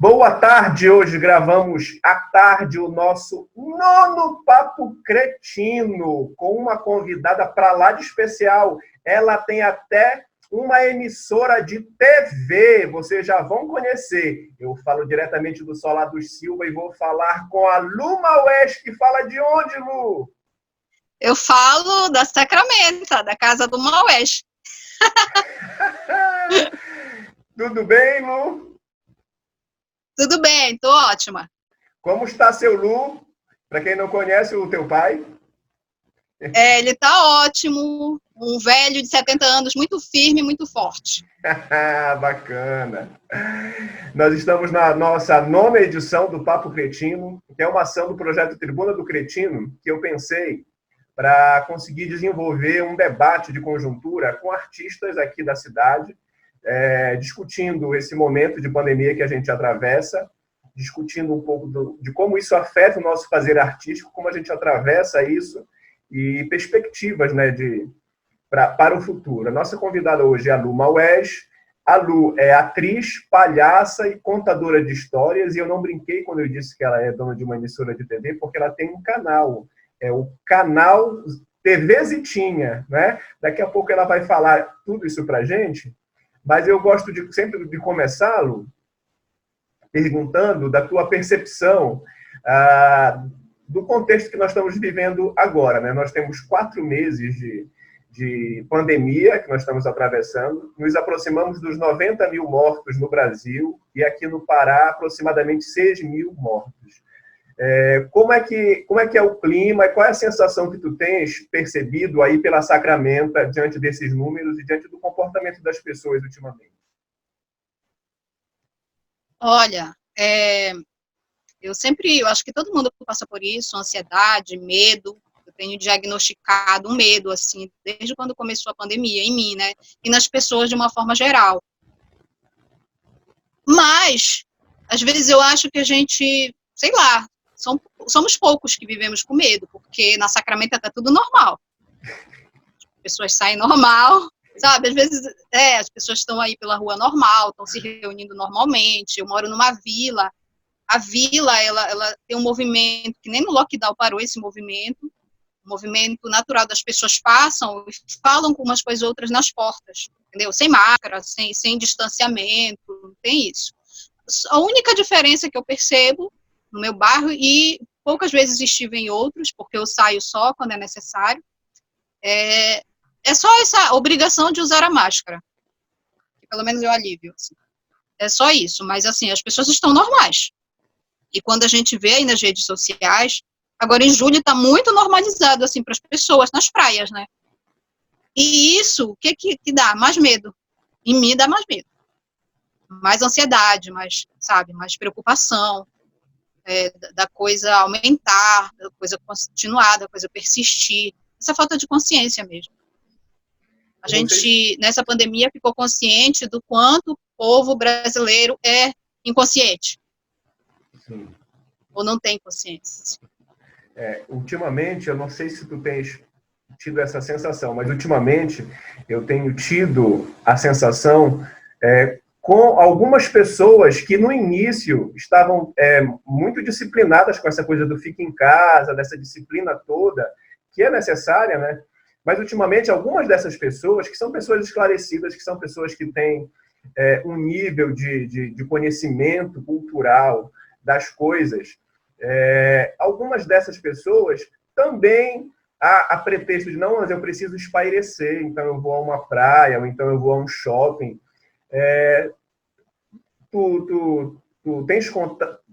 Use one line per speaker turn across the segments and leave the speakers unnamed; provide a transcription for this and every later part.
Boa tarde, hoje gravamos à tarde o nosso nono Papo Cretino, com uma convidada para lá de especial. Ela tem até uma emissora de TV, vocês já vão conhecer. Eu falo diretamente do Solar dos Silva e vou falar com a Lu Maués, que fala de onde, Lu?
Eu falo da Sacramento, da casa do Maués.
Tudo bem, Lu?
Tudo bem, tô ótima.
Como está seu Lu? Para quem não conhece o teu pai?
Ele tá ótimo, um velho de 70 anos, muito firme, muito forte.
Bacana. Nós estamos na nossa nona edição do Papo Cretino, que é uma ação do projeto Tribuna do Cretino, que eu pensei para conseguir desenvolver um debate de conjuntura com artistas aqui da cidade, discutindo esse momento de pandemia que a gente atravessa, discutindo um pouco de como isso afeta o nosso fazer artístico, como a gente atravessa isso e perspectivas, né, para o futuro. A nossa convidada hoje é a Lu Maués. A Lu é atriz, palhaça e contadora de histórias, e eu não brinquei quando eu disse que ela é dona de uma emissora de TV, porque ela tem um canal, o canal TV Zitinha, né? Daqui a pouco ela vai falar tudo isso para a gente, mas eu gosto sempre de começar, Lu, perguntando da tua percepção do contexto que nós estamos vivendo agora, né? Nós temos 4 meses de pandemia que nós estamos atravessando, nos aproximamos dos 90 mil mortos no Brasil e aqui no Pará aproximadamente 6 mil mortos. Como é que é o clima e qual é a sensação que tu tens percebido aí pela Sacramento diante desses números e diante do comportamento das pessoas ultimamente?
Olha, eu acho que todo mundo passa por isso, ansiedade, medo. Eu tenho diagnosticado um medo, assim, desde quando começou a pandemia, em mim, né? E nas pessoas de uma forma geral. Mas, às vezes eu acho que a gente, sei lá, somos poucos que vivemos com medo, porque na Sacramento está tudo normal. As pessoas saem normal, sabe? Às vezes, as pessoas estão aí pela rua normal, estão se reunindo normalmente. Eu moro numa vila. A vila, ela tem um movimento, que nem no lockdown parou esse movimento, o movimento natural das pessoas passam e falam com umas com as outras nas portas, entendeu? Sem máscara, sem distanciamento, não tem isso. A única diferença que eu percebo no meu bairro, e poucas vezes estive em outros, porque eu saio só quando é necessário, é só essa obrigação de usar a máscara, que pelo menos eu alívio, assim. É só isso, mas assim, as pessoas estão normais. E quando a gente vê aí nas redes sociais, agora em julho está muito normalizado, assim, para as pessoas, nas praias, né? E isso, o que dá? Mais medo. Em mim dá mais medo. Mais ansiedade, mais preocupação, da coisa aumentar, da coisa continuar, da coisa persistir. Essa falta de consciência mesmo. A gente, nessa pandemia, ficou consciente do quanto o povo brasileiro é inconsciente.
Sim.
Ou não tem consciência.
Ultimamente, eu não sei se tu tens tido essa sensação, mas ultimamente eu tenho tido a sensação com algumas pessoas que no início estavam muito disciplinadas com essa coisa do fica em casa, dessa disciplina toda, que é necessária, né? Mas ultimamente algumas dessas pessoas, que são pessoas esclarecidas, que são pessoas que têm um nível de conhecimento cultural das coisas, algumas dessas pessoas também, a pretexto de não, mas eu preciso espairecer, então eu vou a uma praia, ou então eu vou a um shopping.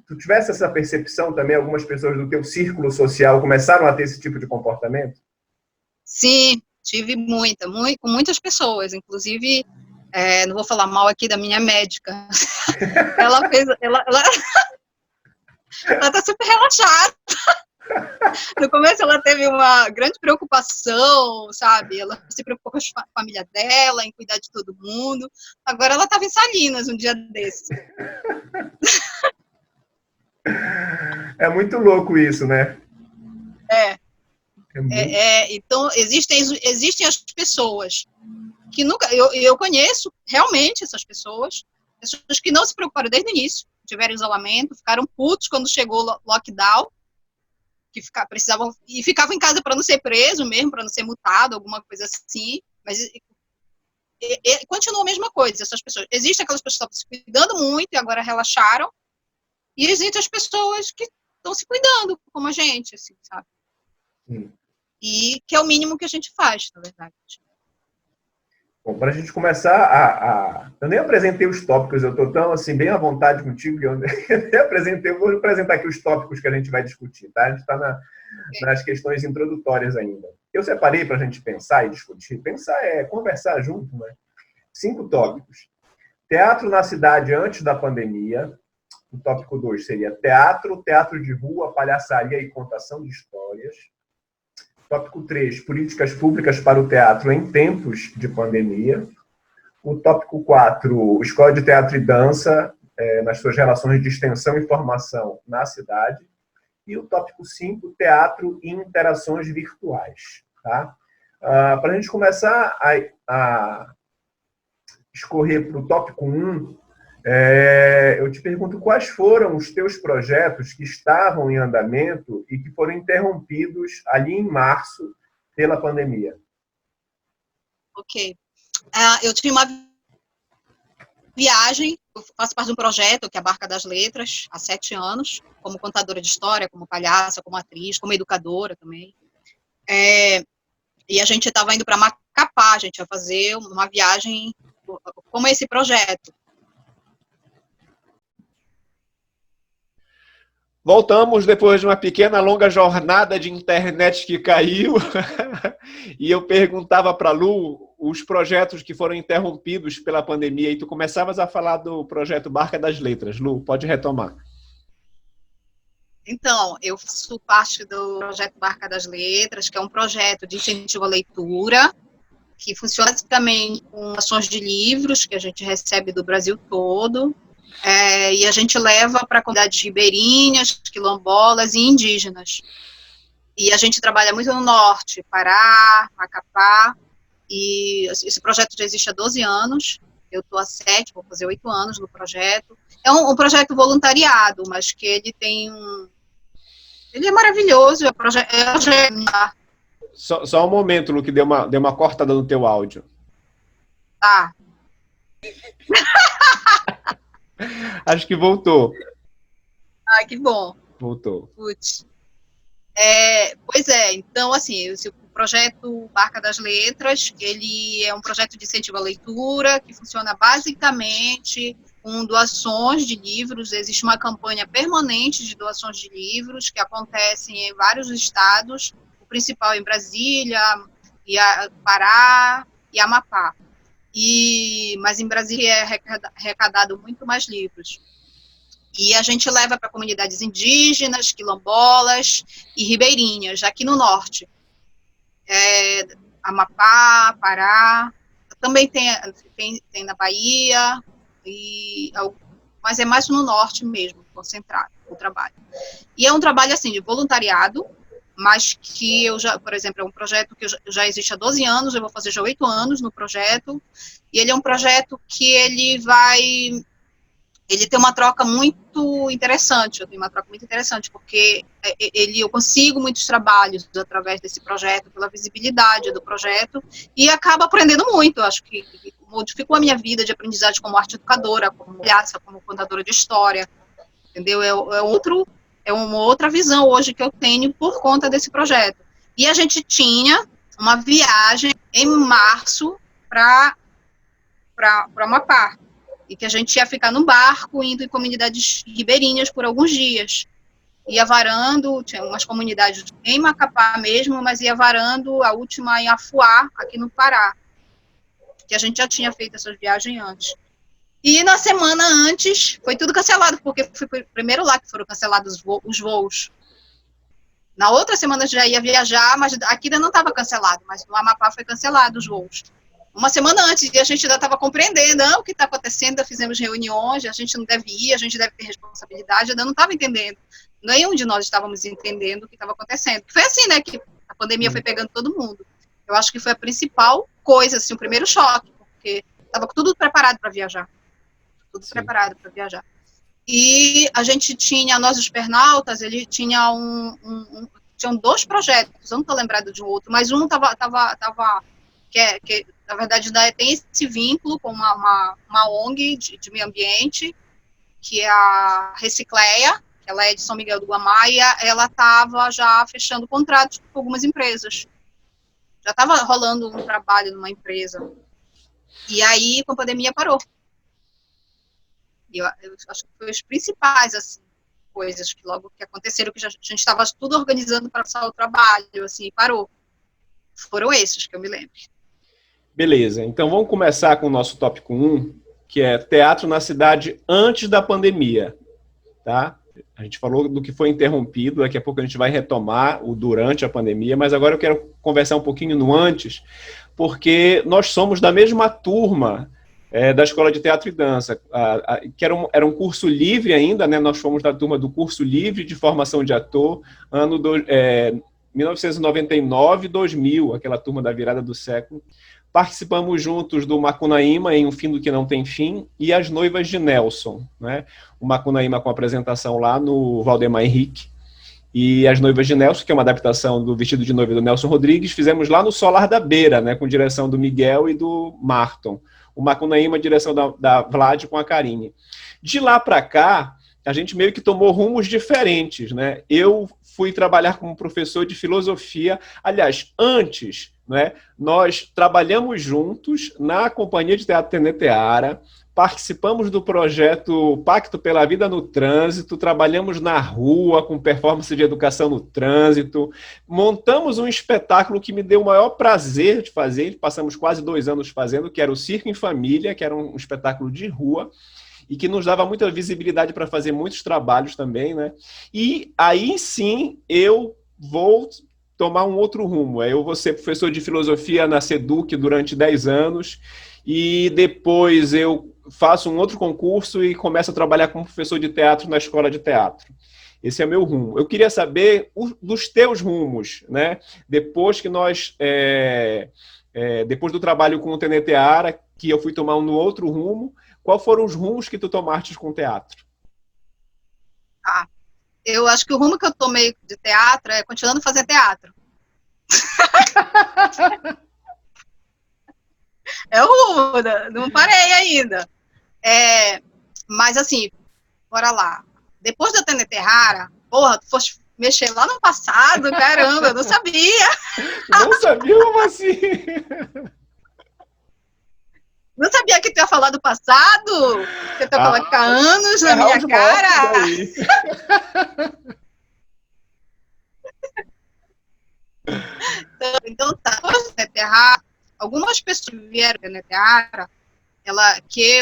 Tu tivesse essa percepção também, algumas pessoas do teu círculo social começaram a ter esse tipo de comportamento?
Sim, tive com muitas pessoas, inclusive, não vou falar mal aqui da minha médica. Ela tá super relaxada. No começo ela teve uma grande preocupação, sabe? Ela se preocupou com a família dela, em cuidar de todo mundo. Agora ela estava em Salinas um dia desses.
É muito louco isso, né?
Então, existem as pessoas que nunca... Eu conheço realmente essas pessoas que não se preocuparam desde o início, tiveram isolamento, ficaram putos quando chegou o lockdown, que precisavam, e ficavam em casa para não ser preso mesmo, para não ser multado, alguma coisa assim, mas continua a mesma coisa, essas pessoas. Existem aquelas pessoas que estão se cuidando muito e agora relaxaram, e existem as pessoas que estão se cuidando, como a gente, assim, sabe? E que é o mínimo que a gente faz, na verdade.
Bom, para a gente começar eu nem apresentei os tópicos, eu estou tão assim, bem à vontade contigo, que eu nem apresentei, eu vou apresentar aqui os tópicos que a gente vai discutir, tá? A gente está nas questões introdutórias ainda. Eu separei para a gente pensar e discutir. Pensar é conversar junto, né? 5 tópicos. Teatro na cidade antes da pandemia. O tópico 2 seria teatro de rua, palhaçaria e contação de histórias. Tópico 3, políticas públicas para o teatro em tempos de pandemia. O tópico 4, escola de teatro e dança nas suas relações de extensão e formação na cidade. E o tópico 5, teatro e interações virtuais. Tá? Para a gente começar a escorrer para o tópico 1, eu te pergunto quais foram os teus projetos que estavam em andamento e que foram interrompidos ali em março pela pandemia.
Ok. Eu tive uma viagem, eu faço parte de um projeto que é a Barca das Letras, há 7 anos, como contadora de história, como palhaça, como atriz, como educadora também. E a gente estava indo para Macapá, a gente ia fazer uma viagem como esse projeto.
Voltamos depois de uma pequena, longa jornada de internet que caiu. E eu perguntava para a Lu os projetos que foram interrompidos pela pandemia. E tu começavas a falar do projeto Barca das Letras. Lu, pode retomar.
Então, eu faço parte do projeto Barca das Letras, que é um projeto de incentivo à leitura, que funciona basicamente com ações de livros que a gente recebe do Brasil todo. E a gente leva para comunidades ribeirinhas, quilombolas e indígenas. E a gente trabalha muito no norte, Pará, Macapá, e esse projeto já existe há 12 anos, eu estou há 7, vou fazer 8 anos no projeto. É um projeto voluntariado, mas que ele tem ele é maravilhoso,
Só um momento, Lu, que deu uma cortada no teu áudio.
Tá.
Acho que voltou.
Ai, que bom.
Voltou.
Putz. Pois é, então, assim, o projeto Barca das Letras, ele é um projeto de incentivo à leitura, que funciona basicamente com doações de livros. Existe uma campanha permanente de doações de livros, que acontecem em vários estados, o principal em Brasília, Pará e Amapá. Mas em Brasília é arrecadado muito mais livros. E a gente leva para comunidades indígenas, quilombolas e ribeirinhas, aqui no norte. Amapá, Pará, também tem na Bahia, mas é mais no norte mesmo, concentrado o trabalho. E é um trabalho assim de voluntariado, mas que por exemplo, é um projeto que já existe há 12 anos, eu vou fazer já 8 anos no projeto, e ele é um projeto que ele tem uma troca muito interessante, porque eu consigo muitos trabalhos através desse projeto, pela visibilidade do projeto, e acabo aprendendo muito. Eu acho que modificou a minha vida de aprendizagem como arte educadora, como palhaça, como contadora de história, entendeu? É uma outra visão hoje que eu tenho por conta desse projeto. E a gente tinha uma viagem em março para Amapá, e que a gente ia ficar num barco, indo em comunidades ribeirinhas por alguns dias. Ia varando, tinha umas comunidades em Macapá mesmo, mas ia varando a última em Afuá, aqui no Pará, que a gente já tinha feito essas viagens antes. E na semana antes, foi tudo cancelado, porque foi primeiro lá que foram cancelados os voos. Na outra semana já ia viajar, mas aqui ainda não estava cancelado, mas no Amapá foi cancelado os voos. Uma semana antes, e a gente ainda estava compreendendo o que está acontecendo, ainda fizemos reuniões, a gente não deve ir, a gente deve ter responsabilidade, ainda não estava entendendo. Nenhum de nós estávamos entendendo o que estava acontecendo. Foi assim, né, que a pandemia foi pegando todo mundo. Eu acho que foi a principal coisa, assim, o primeiro choque, porque estava tudo preparado para viajar. Tudo preparado para viajar. E a gente tinha, nós os pernaltas, ele tinha tinham 2 projetos, eu não estou lembrada de um outro, mas um que na verdade tem esse vínculo com uma ONG de meio ambiente, que é a Recicleia, que ela é de São Miguel do Guamá, e ela estava já fechando contratos com algumas empresas. Já estava rolando um trabalho numa empresa. E aí, com a pandemia, parou. E eu acho que foi as principais assim, coisas que logo que aconteceram, que a gente estava tudo organizando para passar o trabalho, assim, e parou. Foram esses que eu me lembro.
Beleza, então vamos começar com o nosso tópico 1, que é teatro na cidade antes da pandemia, tá? A gente falou do que foi interrompido, daqui a pouco a gente vai retomar o durante a pandemia, mas agora eu quero conversar um pouquinho no antes, porque nós somos da mesma turma da Escola de Teatro e Dança, que era um curso livre ainda, né? Nós fomos da turma do curso livre de formação de ator, ano 1999 e 2000, aquela turma da virada do século. Participamos juntos do Macunaíma, em Um Fim do Que Não Tem Fim, e As Noivas de Nelson, né? O Macunaíma com apresentação lá no Valdemar Henrique, e As Noivas de Nelson, que é uma adaptação do Vestido de Noiva do Nelson Rodrigues, fizemos lá no Solar da Beira, né? Com direção do Miguel e do Marton. O Macunaíma, direção da Vlad com a Karine. De lá para cá, a gente meio que tomou rumos diferentes, né? Eu fui trabalhar como professor de filosofia, aliás, antes, né, nós trabalhamos juntos na Companhia de Teatro Teneteara, participamos do projeto Pacto pela Vida no Trânsito, trabalhamos na rua com performance de educação no trânsito, montamos um espetáculo que me deu o maior prazer de fazer, passamos quase 2 anos fazendo, que era o Circo em Família, que era um espetáculo de rua, e que nos dava muita visibilidade para fazer muitos trabalhos também, né? E aí sim eu vou tomar um outro rumo. Eu vou ser professor de filosofia na SEDUC durante 10 anos e depois eu faço um outro concurso e começo a trabalhar como professor de teatro na escola de teatro. Esse é o meu rumo. Eu queria saber dos teus rumos, né? Depois que depois do trabalho com o Teneteara, que eu fui tomar um outro rumo, quais foram os rumos que tu tomaste com o teatro?
Eu acho que o rumo que eu tomei de teatro é continuando a fazer teatro. É o rumo, não parei ainda. Mas assim, bora lá. Depois da Teneterrara, porra, tu foste mexer lá no passado, caramba, eu não sabia.
Não sabia como assim?
Não sabia que tu ia falar do passado? Que tu ia colocar anos na minha cara? Então tá, algumas pessoas que vieram da Teneteara,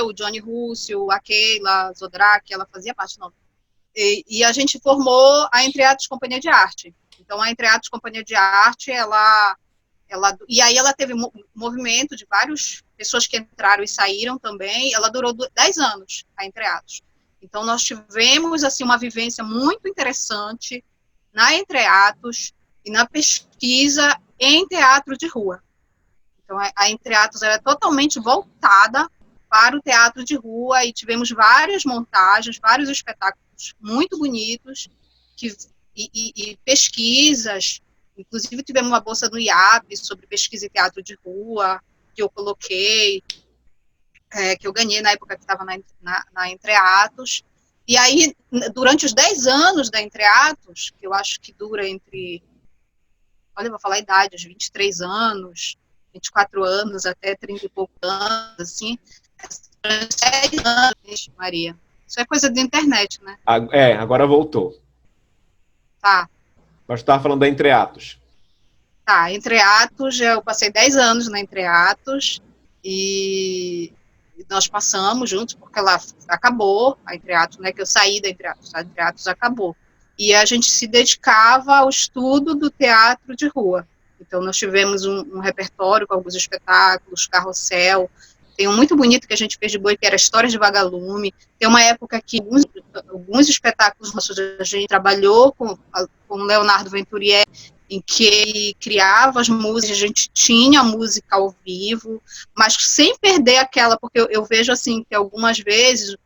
o Johnny Russo, a Keila Zodrak, ela fazia parte, não. E a gente formou a Entre Atos Companhia de Arte. Então a Entre Atos Companhia de Arte, e aí ela teve movimento de várias pessoas que entraram e saíram também, ela durou 10 anos, a Entre Atos. Então nós tivemos assim uma vivência muito interessante na Entre Atos e na pesquisa em teatro de rua. Então a Entre Atos era totalmente voltada para o teatro de rua e tivemos várias montagens, vários espetáculos muito bonitos e pesquisas. Inclusive, tivemos uma bolsa do IAP sobre pesquisa em teatro de rua, que eu coloquei, que eu ganhei na época que estava na Entre Atos. E aí, durante os 10 anos da Entre Atos, que eu acho que dura olha, eu vou falar a idade, uns 23 anos, 24 anos, até 30 e poucos anos, assim, 10 anos, Maria. Isso é coisa da internet, né?
Agora voltou.
Tá.
Mas tu estava falando da Entre Atos.
Tá, Entre Atos, eu passei 10 anos na Entre Atos e nós passamos juntos, porque ela acabou, a Entre Atos, né, que eu saí da Entre Atos, a Entre Atos acabou. E a gente se dedicava ao estudo do teatro de rua. Então, nós tivemos um repertório com alguns espetáculos, Carrossel, tem um muito bonito que a gente fez de boi, que era Histórias de Vagalume. Tem uma época que alguns espetáculos nossos, a gente trabalhou com Leonardo Venturier, em que ele criava as músicas, a gente tinha a música ao vivo, mas sem perder aquela, porque eu vejo assim, que algumas vezes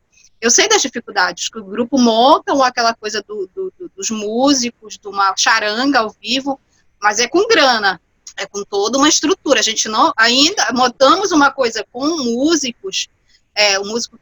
Eu sei das dificuldades, que o grupo monta aquela coisa dos músicos, de uma charanga ao vivo, mas é com grana, é com toda uma estrutura. A gente não, ainda montamos uma coisa com músicos, o músico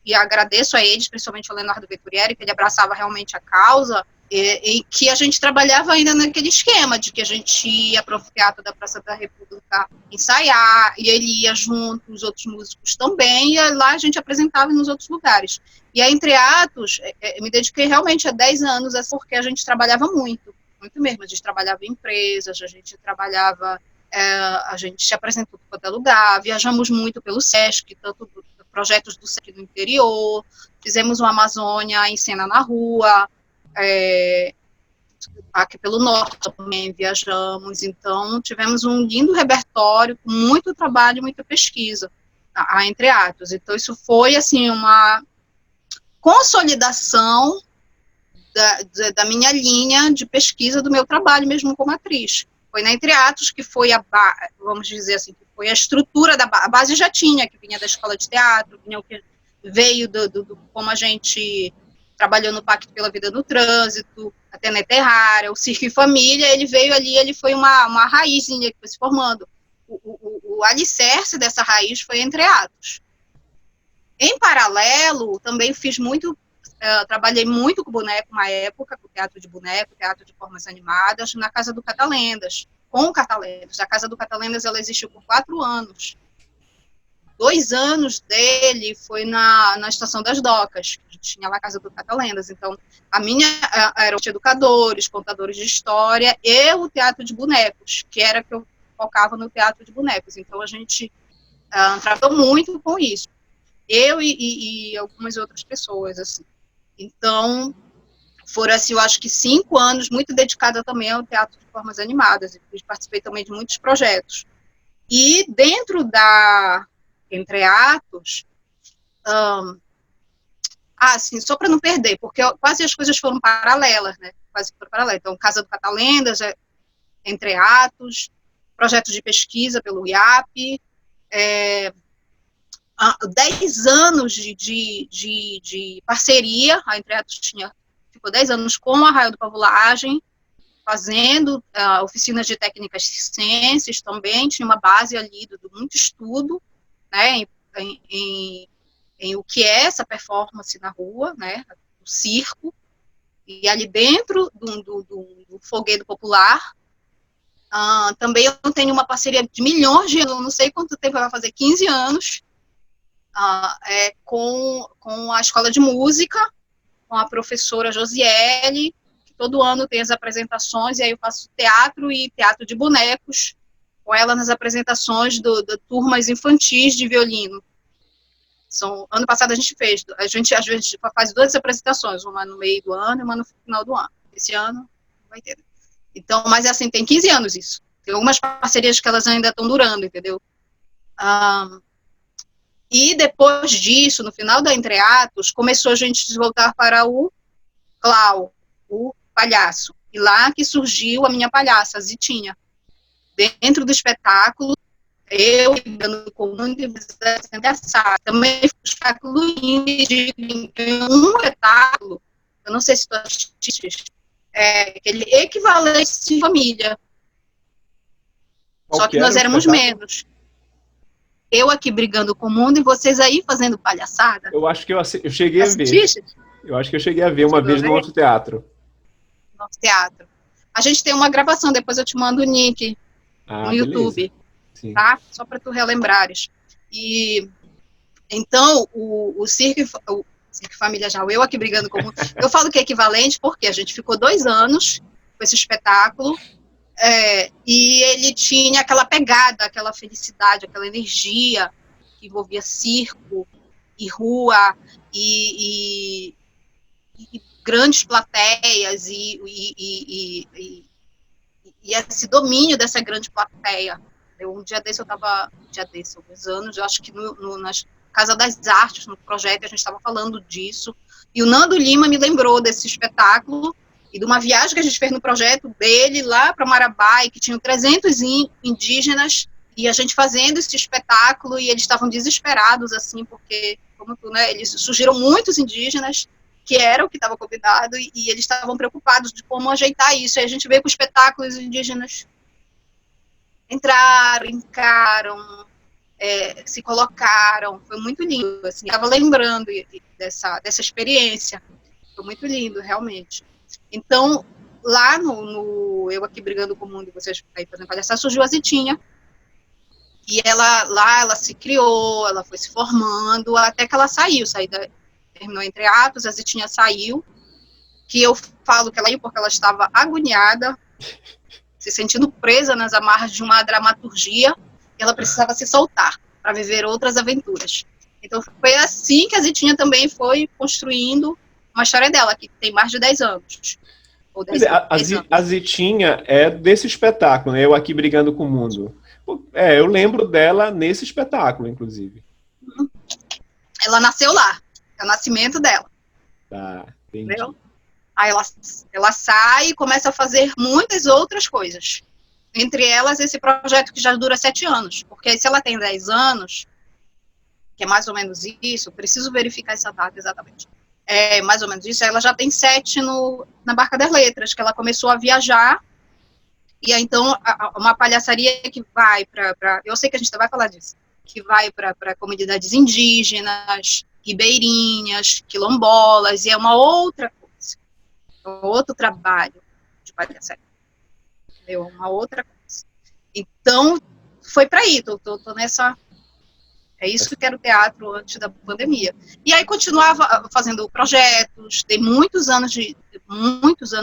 e agradeço a eles, principalmente ao Leonardo Veturieri, que ele abraçava realmente a causa, e que a gente trabalhava ainda naquele esquema de que a gente ia para o Teatro da Praça da República ensaiar, e ele ia junto, os outros músicos também, e lá a gente apresentava nos outros lugares. E aí, Entre Atos, me dediquei realmente há 10 anos, porque a gente trabalhava muito mesmo. A gente trabalhava em empresas, a gente trabalhava, a gente se apresentou em qualquer lugar, viajamos muito pelo Sesc, tanto projetos do Sesc no interior, fizemos uma Amazônia em cena na rua, aqui pelo norte também viajamos, então tivemos um lindo repertório, com muito trabalho e muita pesquisa a Entre Atos. Então isso foi assim uma consolidação da minha linha de pesquisa do meu trabalho mesmo como atriz. Foi na Entre Atos que foi vamos dizer assim, que foi a estrutura a base já tinha, que vinha da escola de teatro, veio do como a gente trabalhou no Pacto pela Vida no Trânsito, até na Terrária, o Circo e Família, ele veio ali, ele foi uma raizinha que foi se formando. O alicerce dessa raiz foi Entre Atos. Em paralelo, também fiz muito, trabalhei muito com boneco uma época, com teatro de boneco, teatro de formas animadas, na Casa do Catalendas, com o Catalendas. A Casa do Catalendas, ela existiu por 4 anos. 2 anos dele foi na Estação das Docas, que a gente tinha lá a Casa do Catalendas. Então, a minha eram educadores, contadores de história, e o teatro de bonecos, que era que eu focava no teatro de bonecos. Então, a gente trabalhou muito com isso. Eu e algumas outras pessoas, assim. Então, foram, assim, eu acho que 5 anos muito dedicada também ao teatro de formas animadas. Eu participei também de muitos projetos. E dentro da Entre Atos, assim, só para não perder, porque quase as coisas foram paralelas, né? Quase foram paralelas. Então, Casa do Catalendas, Entre Atos, projetos de pesquisa pelo IAP, 10 anos de parceria. A Entre Atos ficou 10 anos com a Arraial do Pavulagem, fazendo oficinas de técnicas circenses também, tinha uma base ali do muito estudo, né, em o que é essa performance na rua, né, o circo, e ali dentro do Folguedo Popular. Também eu tenho uma parceria de milhões de anos, não sei quanto tempo vai fazer, 15 anos, com a Escola de Música, com a professora Josiele, que todo ano tem as apresentações, e aí eu faço teatro e teatro de bonecos, com ela nas apresentações de turmas infantis de violino. Ano passado a gente às vezes faz 2 apresentações, uma no meio do ano e uma no final do ano. Esse ano não vai ter. Então, mas assim, tem 15 anos isso. Tem algumas parcerias que elas ainda estão durando, entendeu? E depois disso, no final da Entre Atos, começou a gente voltar para o Clau, o palhaço. E lá que surgiu a minha palhaça, a Zitinha. Dentro do espetáculo, eu dando comum de engraçado. Também foi um espetáculo indie, um espetáculo, eu não sei se tu assistes, aquele Equivalência em Família. Só que nós éramos menos. Eu aqui brigando com o mundo e vocês aí fazendo palhaçada.
Eu acho que eu cheguei a ver. Eu acho que eu cheguei a ver uma vez no outro teatro.
Nosso teatro. A gente tem uma gravação, depois eu te mando o link no YouTube, tá? Só para tu relembrares. E então o Circo Família já, eu aqui brigando com o mundo. Eu falo que é equivalente porque a gente ficou 2 anos com esse espetáculo. E ele tinha aquela pegada, aquela felicidade, aquela energia que envolvia circo e rua e grandes plateias e esse domínio dessa grande plateia. Um dia desse, alguns anos, eu acho que na Casa das Artes, no projeto, a gente estava falando disso, e o Nando Lima me lembrou desse espetáculo e de uma viagem que a gente fez no projeto dele lá para Marabá, e que tinham 300 indígenas, e a gente fazendo esse espetáculo, e eles estavam desesperados, assim, porque como tu, né, eles surgiram muitos indígenas, que era o que estava combinado, e eles estavam preocupados de como ajeitar isso. Aí a gente veio com espetáculos indígenas, entraram, se colocaram, foi muito lindo, assim, estava lembrando dessa experiência, foi muito lindo, realmente. Então, lá no Eu Aqui Brigando com o Mundo, vocês aí fazendo palhaçada, surgiu a Zitinha, e ela se criou, ela foi se formando, até que ela terminou entre atos, a Zitinha saiu, que eu falo que ela saiu porque ela estava agoniada, se sentindo presa nas amarras de uma dramaturgia, e ela precisava se soltar para viver outras aventuras. Então foi assim que a Zitinha também foi construindo uma história dela, que tem mais de 10 anos. Ou 10 anos.
A Zitinha é desse espetáculo, né? Eu Aqui Brigando com o Mundo. Eu lembro dela nesse espetáculo, inclusive.
Ela nasceu lá, é o nascimento dela.
Tá, entendi.
Entendeu? Aí ela sai e começa a fazer muitas outras coisas. Entre elas, esse projeto que já dura 7 anos. Porque se ela tem 10 anos, que é mais ou menos isso, preciso verificar essa data exatamente. É mais ou menos isso, ela já tem 7 na Barca das Letras, que ela começou a viajar. E aí, então, uma palhaçaria que vai para... Eu sei que a gente vai falar disso. Que vai para comunidades indígenas, ribeirinhas, quilombolas, e é uma outra coisa. Outro trabalho de palhaçaria. Entendeu? Uma outra coisa. Então, foi para aí, tô nessa... É isso que era o teatro antes da pandemia. E aí continuava fazendo projetos, tem muitos anos,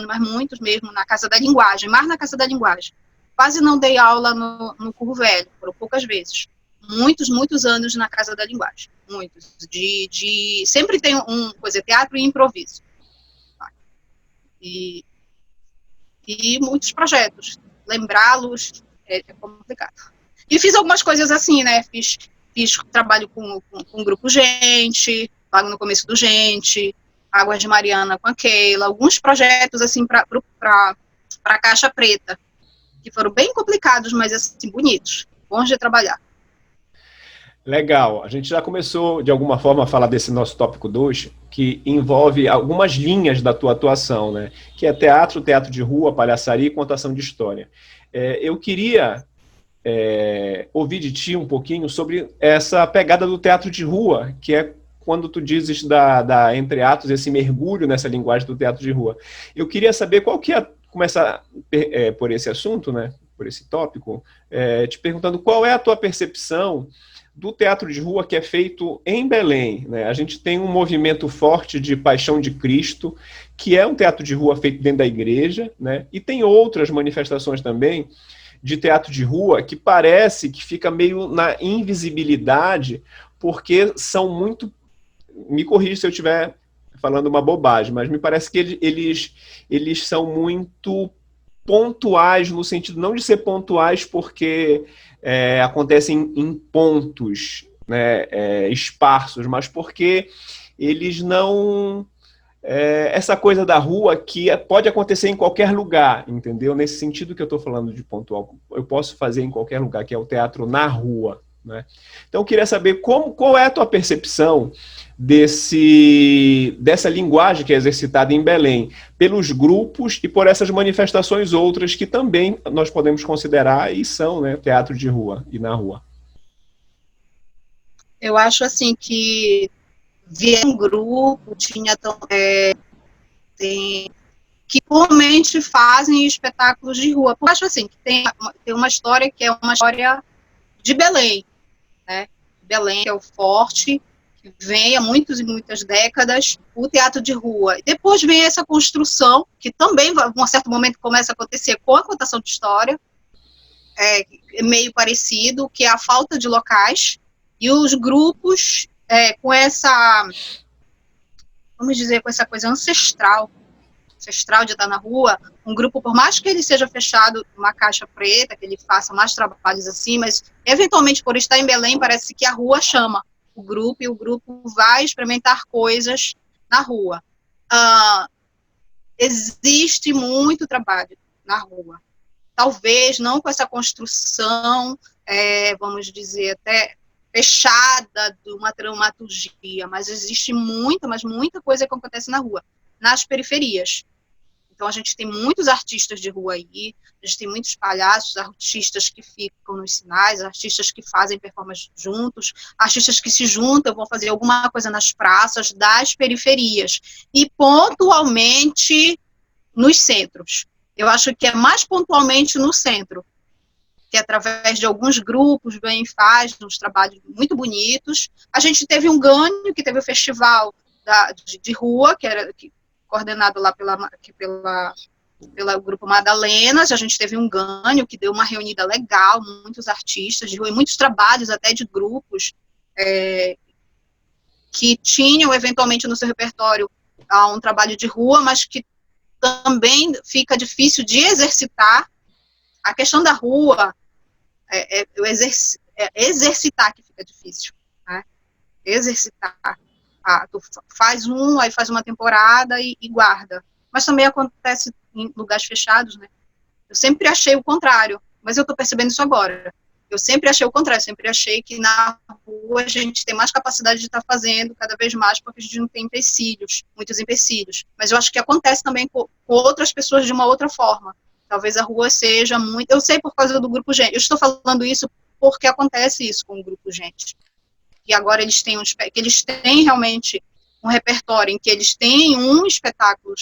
mas muitos mesmo, na Casa da Linguagem, mais na Casa da Linguagem. Quase não dei aula no Curro Velho, foram poucas vezes. Muitos anos na Casa da Linguagem. Muitos. Sempre tem teatro e improviso. E muitos projetos. Lembrá-los é complicado. E fiz algumas coisas assim, né? Fiz trabalho com o grupo Gente, logo no começo do Gente, Águas de Mariana com a Keila, alguns projetos assim para a Caixa Preta, que foram bem complicados, mas assim, bonitos, bons de trabalhar.
Legal. A gente já começou, de alguma forma, a falar desse nosso tópico 2, que envolve algumas linhas da tua atuação, né? Que é teatro de rua, palhaçaria e contação de história. Eu queria ouvir de ti um pouquinho sobre essa pegada do teatro de rua, que é quando tu dizes da entre atos, esse mergulho nessa linguagem do teatro de rua. Eu queria saber qual que é, começar por esse assunto, né? Por esse tópico, te perguntando qual é a tua percepção do teatro de rua que é feito em Belém, né? A gente tem um movimento forte de Paixão de Cristo, que é um teatro de rua feito dentro da igreja, né? E tem outras manifestações também de teatro de rua que parece que fica meio na invisibilidade, porque são muito... Me corrija se eu estiver falando uma bobagem, mas me parece que eles são muito pontuais, no sentido não de ser pontuais porque acontecem em pontos, né, esparsos, mas porque eles não... essa coisa da rua que pode acontecer em qualquer lugar, entendeu? Nesse sentido que eu estou falando de pontual, eu posso fazer em qualquer lugar, que é o teatro na rua, né? Então eu queria saber qual é a tua percepção dessa linguagem que é exercitada em Belém, pelos grupos e por essas manifestações outras que também nós podemos considerar e são, né, teatro de rua e na rua.
Eu acho assim que via um grupo, tinha que comumente fazem espetáculos de rua. Eu acho assim que tem uma história que é uma história de Belém, né? Belém é o forte, que vem há muitas e muitas décadas, o teatro de rua. Depois vem essa construção, que também, em um certo momento, começa a acontecer com a contação de história, meio parecido, que é a falta de locais, e os grupos com essa, vamos dizer, com essa coisa ancestral de estar na rua, um grupo, por mais que ele seja fechado numa caixa preta, que ele faça mais trabalhos assim, mas eventualmente por estar em Belém, parece que a rua chama o grupo, e o grupo vai experimentar coisas na rua. Existe muito trabalho na rua. Talvez não com essa construção, vamos dizer, até fechada de uma dramaturgia, mas existe muita coisa que acontece na rua, nas periferias. Então, a gente tem muitos artistas de rua aí, a gente tem muitos palhaços, artistas que ficam nos sinais, artistas que fazem performance juntos, artistas que se juntam, vão fazer alguma coisa nas praças das periferias, e pontualmente nos centros. Eu acho que é mais pontualmente no centro, que através de alguns grupos bem faz, uns trabalhos muito bonitos. A gente teve um ganho, que teve o festival de rua, coordenado lá pelo Grupo Madalenas. A gente teve um ganho, que deu uma reunida legal, muitos artistas de rua, e muitos trabalhos até de grupos que tinham, eventualmente, no seu repertório um trabalho de rua, mas que também fica difícil de exercitar. A questão da rua exercitar que fica difícil, né? Exercitar. Tu faz aí faz uma temporada e guarda. Mas também acontece em lugares fechados, né? Eu sempre achei o contrário, mas eu tô percebendo isso agora. Eu sempre achei o contrário, sempre achei que na rua a gente tem mais capacidade de estar fazendo cada vez mais, porque a gente não tem muitos empecilhos. Mas eu acho que acontece também com outras pessoas de uma outra forma. Talvez a rua seja muito... Eu sei por causa do Grupo Gente. Eu estou falando isso porque acontece isso com o Grupo Gente. E agora eles têm realmente um repertório em que eles têm um espetáculo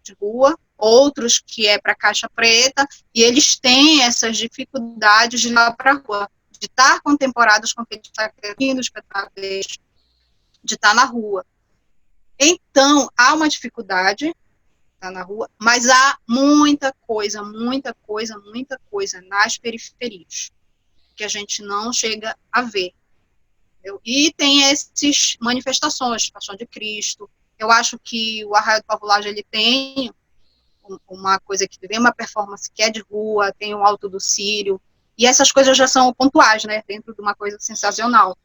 de rua, outros que é para caixa preta, e eles têm essas dificuldades de ir lá para a rua, de estar contemporados com aquele espetáculo, de estar na rua. Então, há uma dificuldade na rua, mas há muita coisa nas periferias que a gente não chega a ver. Entendeu? E tem essas manifestações, Paixão de Cristo. Eu acho que o Arraial do Pavulagem, ele tem uma coisa que tem uma performance que é de rua, tem o Alto do Círio, e essas coisas já são pontuais, né, dentro de uma coisa sensacional.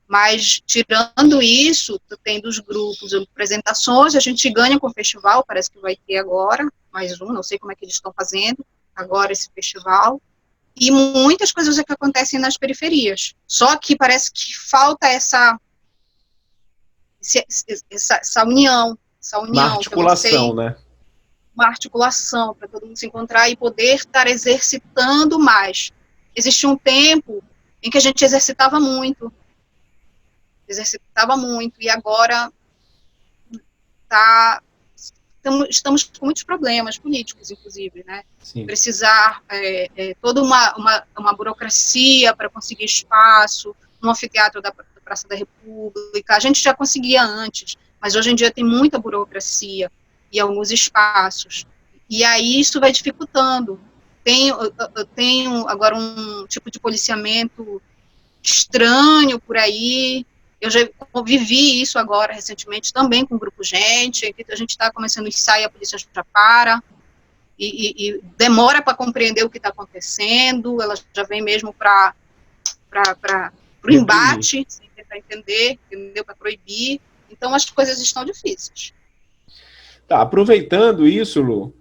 Mas, tirando isso, tem dos grupos, apresentações, a gente ganha com o festival, parece que vai ter agora, mais um, não sei como é que eles estão fazendo agora esse festival, e muitas coisas que acontecem nas periferias. Só que parece que falta essa união.
Uma articulação, né?
Uma articulação para todo mundo se encontrar e poder estar exercitando mais. Existia um tempo em que a gente exercitava muito, e agora estamos com muitos problemas políticos, inclusive, né? Sim. Precisar toda uma burocracia para conseguir espaço no anfiteatro da Praça da República. A gente já conseguia antes, mas hoje em dia tem muita burocracia e alguns espaços, e aí isso vai dificultando. Eu tenho agora um tipo de policiamento estranho por aí. Eu já vivi isso agora, recentemente, também com o Grupo Gente, que a gente está começando o ensaio, a polícia já para, e demora para compreender o que está acontecendo, ela já vem mesmo para o embate, sem tentar entender, para proibir. Então, as coisas estão difíceis.
Tá, aproveitando isso, Lu,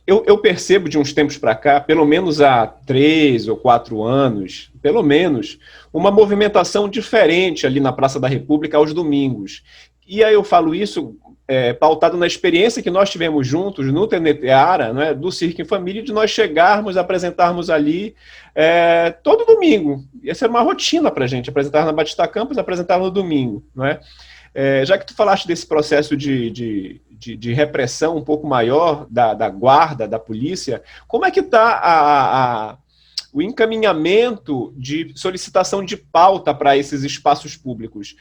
eu percebo de uns tempos para cá, pelo menos há 3 ou 4 anos, pelo menos, uma movimentação diferente ali na Praça da República aos domingos. E aí eu falo isso pautado na experiência que nós tivemos juntos no Teneteara, né, do Circo em Família, de nós chegarmos, apresentarmos ali todo domingo. Essa era uma rotina para a gente, apresentar na Batista Campos, apresentar no domingo, não é? Já que tu falaste desse processo de repressão um pouco maior da guarda, da polícia, como é que está o encaminhamento de solicitação de pauta para esses espaços públicos?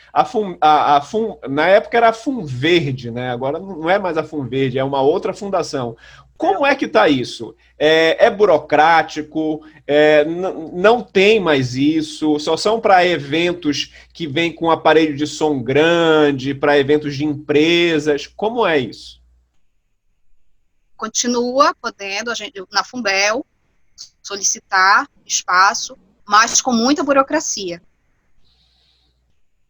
Na época era a FUNVerde, né? Agora não é mais a FUNVerde, é uma outra fundação. Como é que está isso? É burocrático? Não tem mais isso? Só são para eventos que vêm com aparelho de som grande, para eventos de empresas? Como é isso?
Continua podendo, a gente, na Fumbel, solicitar espaço, mas com muita burocracia.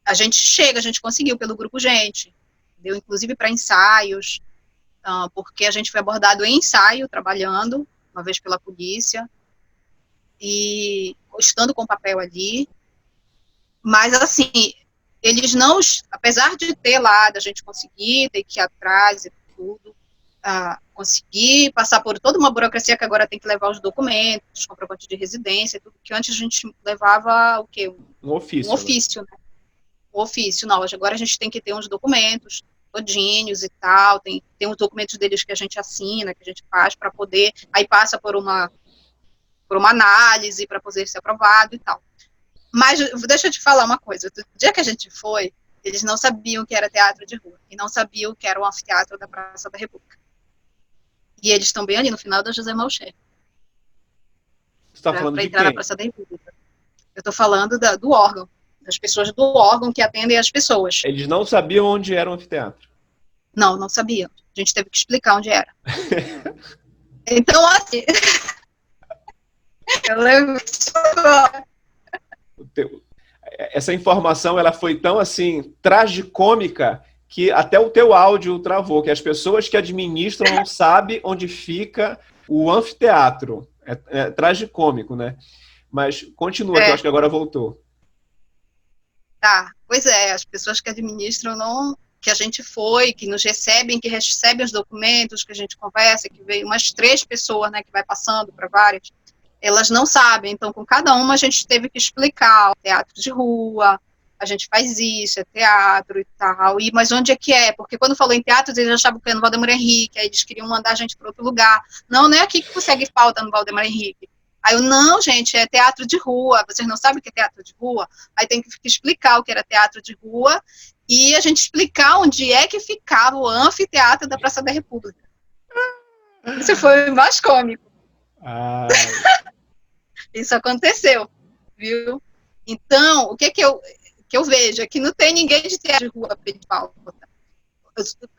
A gente conseguiu pelo Grupo Gente, deu inclusive para ensaios, porque a gente foi abordado em ensaio, trabalhando, uma vez pela polícia, e estando com papel ali, mas assim, eles não, apesar de ter lá, da gente conseguir, ter que ir atrás e tudo, conseguir passar por toda uma burocracia que agora tem que levar os documentos, comprovante de residência, tudo que antes a gente levava o quê?
Um ofício.
Um ofício, né? Um ofício, não, agora a gente tem que ter uns documentos todinhos e tal, tem os documentos deles que a gente assina, que a gente faz para poder, aí passa por uma análise para poder ser aprovado e tal. Mas deixa eu te falar uma coisa, do dia que a gente foi, eles não sabiam que era teatro de rua, e não sabiam que era o anfiteatro da Praça da República. E eles estão bem ali no final da José Malcher.
Você está falando de
entrar
quem?
na Praça da República. Eu estou falando do órgão, das pessoas do órgão que atendem as pessoas.
Eles não sabiam onde era o anfiteatro.
Não sabiam. A gente teve que explicar onde era. Então, assim... eu lembro disso agora.
Essa informação, ela foi tão, assim, tragicômica que até o teu áudio travou, que as pessoas que administram não sabem onde fica o anfiteatro. É tragicômico, né? Mas continua, que eu acho que agora voltou.
Tá, pois é, as pessoas que administram não... que a gente foi, que nos recebem, que recebem os documentos, que a gente conversa, que veio umas 3 pessoas, né, que vai passando para várias, elas não sabem, então com cada uma a gente teve que explicar, o teatro de rua, a gente faz isso, é teatro e tal, mas onde é que é? Porque quando falou em teatro, eles achavam que era no Valdemar Henrique, aí eles queriam mandar a gente para outro lugar. Não é aqui que consegue falta no Valdemar Henrique. Aí eu, não, gente, é teatro de rua, vocês não sabem o que é teatro de rua? Aí tem que explicar o que era teatro de rua, e a gente explicar onde é que ficava o anfiteatro da Praça da República. Isso foi mais cômico. Isso aconteceu, viu? Então, o que eu vejo é que não tem ninguém de teatro de rua pedindo pauta.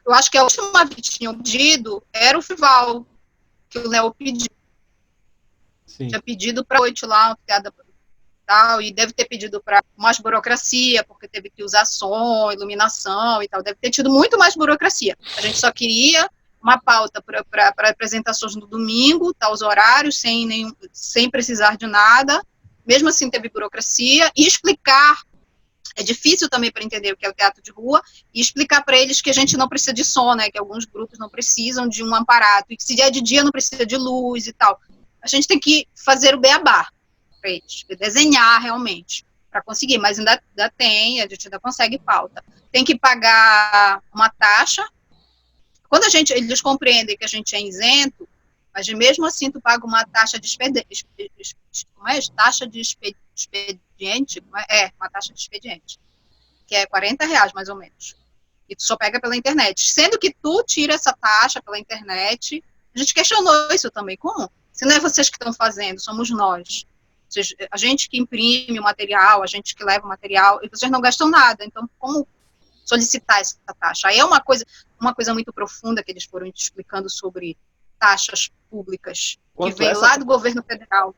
Eu acho que a última vez que tinham pedido era o Fival, que o Léo pediu. Sim. Tinha pedido para noite lá, tal, e deve ter pedido para mais burocracia, porque teve que usar som, iluminação e tal, deve ter tido muito mais burocracia. A gente só queria uma pauta para apresentações no domingo, tá, os horários, sem precisar de nada, mesmo assim teve burocracia, e explicar, é difícil também para entender o que é o teatro de rua, e explicar para eles que a gente não precisa de som, né, que alguns grupos não precisam de um aparato, e que se é de dia não precisa de luz e tal. A gente tem que fazer o beabá para eles, desenhar realmente, para conseguir, mas ainda tem, a gente ainda consegue pauta. Tem que pagar uma taxa. Quando eles compreendem que a gente é isento, mas mesmo assim tu paga uma taxa de expediente. Como é? Taxa de expediente? Uma taxa de expediente, que é R$40 mais ou menos. E tu só pega pela internet. Sendo que tu tira essa taxa pela internet, a gente questionou isso também. Como? Se não é vocês que estão fazendo, somos nós. A gente que imprime o material, a gente que leva o material, e vocês não gastam nada. Então, como solicitar essa taxa? Aí é uma coisa muito profunda que eles foram explicando sobre taxas públicas, que vem lá do governo federal.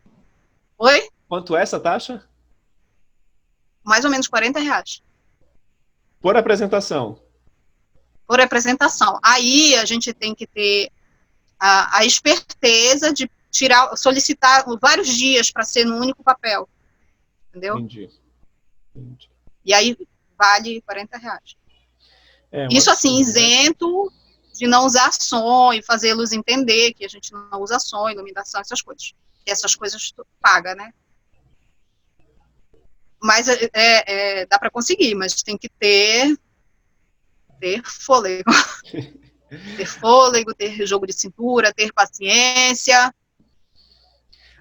Oi?
Quanto é essa taxa?
Mais ou menos R$40.
Por apresentação?
Por apresentação. Aí a gente tem que ter a esperteza de solicitar vários dias para ser no único papel. Entendeu?
Entendi.
E aí vale R$40. Isso assim, isento de não usar som e fazê-los entender que a gente não usa som, iluminação, essas coisas. E essas coisas tu paga, né? Mas dá para conseguir, mas tem que ter fôlego. Ter fôlego, ter jogo de cintura, ter paciência.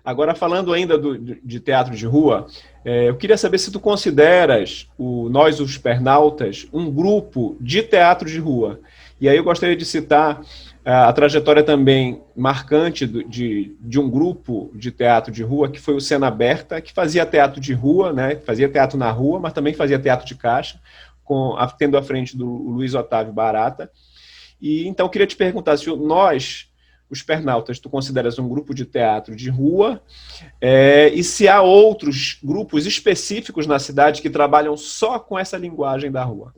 Agora, falando ainda de teatro de rua, eu queria saber se tu consideras nós, os Pernautas, um grupo de teatro de rua. E aí eu gostaria de citar a trajetória também marcante de um grupo de teatro de rua, que foi o Cena Aberta, que fazia teatro de rua, né? Fazia teatro na rua, mas também fazia teatro de caixa, tendo à frente do Luiz Otávio Barata. E então eu queria te perguntar se nós, os Pernautas, tu consideras um grupo de teatro de rua, e se há outros grupos específicos na cidade que trabalham só com essa linguagem da rua.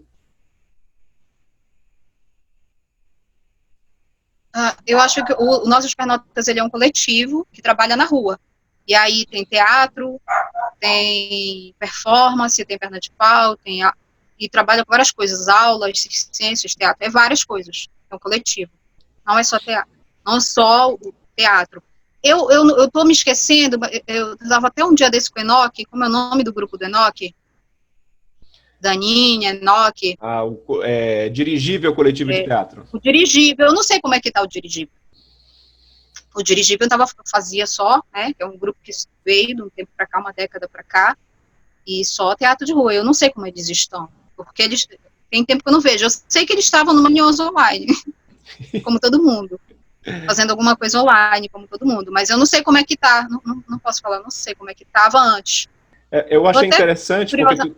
Eu acho que o Nós, os Pernautas, ele é um coletivo que trabalha na rua. E aí tem teatro, tem performance, tem perna de pau, e trabalha com várias coisas, aulas, ciências, teatro, é várias coisas, é um coletivo. Não é só teatro, não só o teatro. Eu tô me esquecendo, eu estava até um dia desse com o Enoque, como é o nome do grupo do Enoque? Daninha, Enoque.
Dirigível coletivo de teatro.
O dirigível, eu não sei como é que tá o dirigível. O dirigível fazia só, né, que é um grupo que veio de um tempo para cá, uma década para cá, e só teatro de rua. Eu não sei como eles estão, porque eles tem tempo que eu não vejo. Eu sei que eles estavam numa Manhãs Online, como todo mundo, fazendo alguma coisa online, como todo mundo, mas eu não sei como é que tá, não posso falar, não sei como é que estava antes.
Eu achei interessante, porque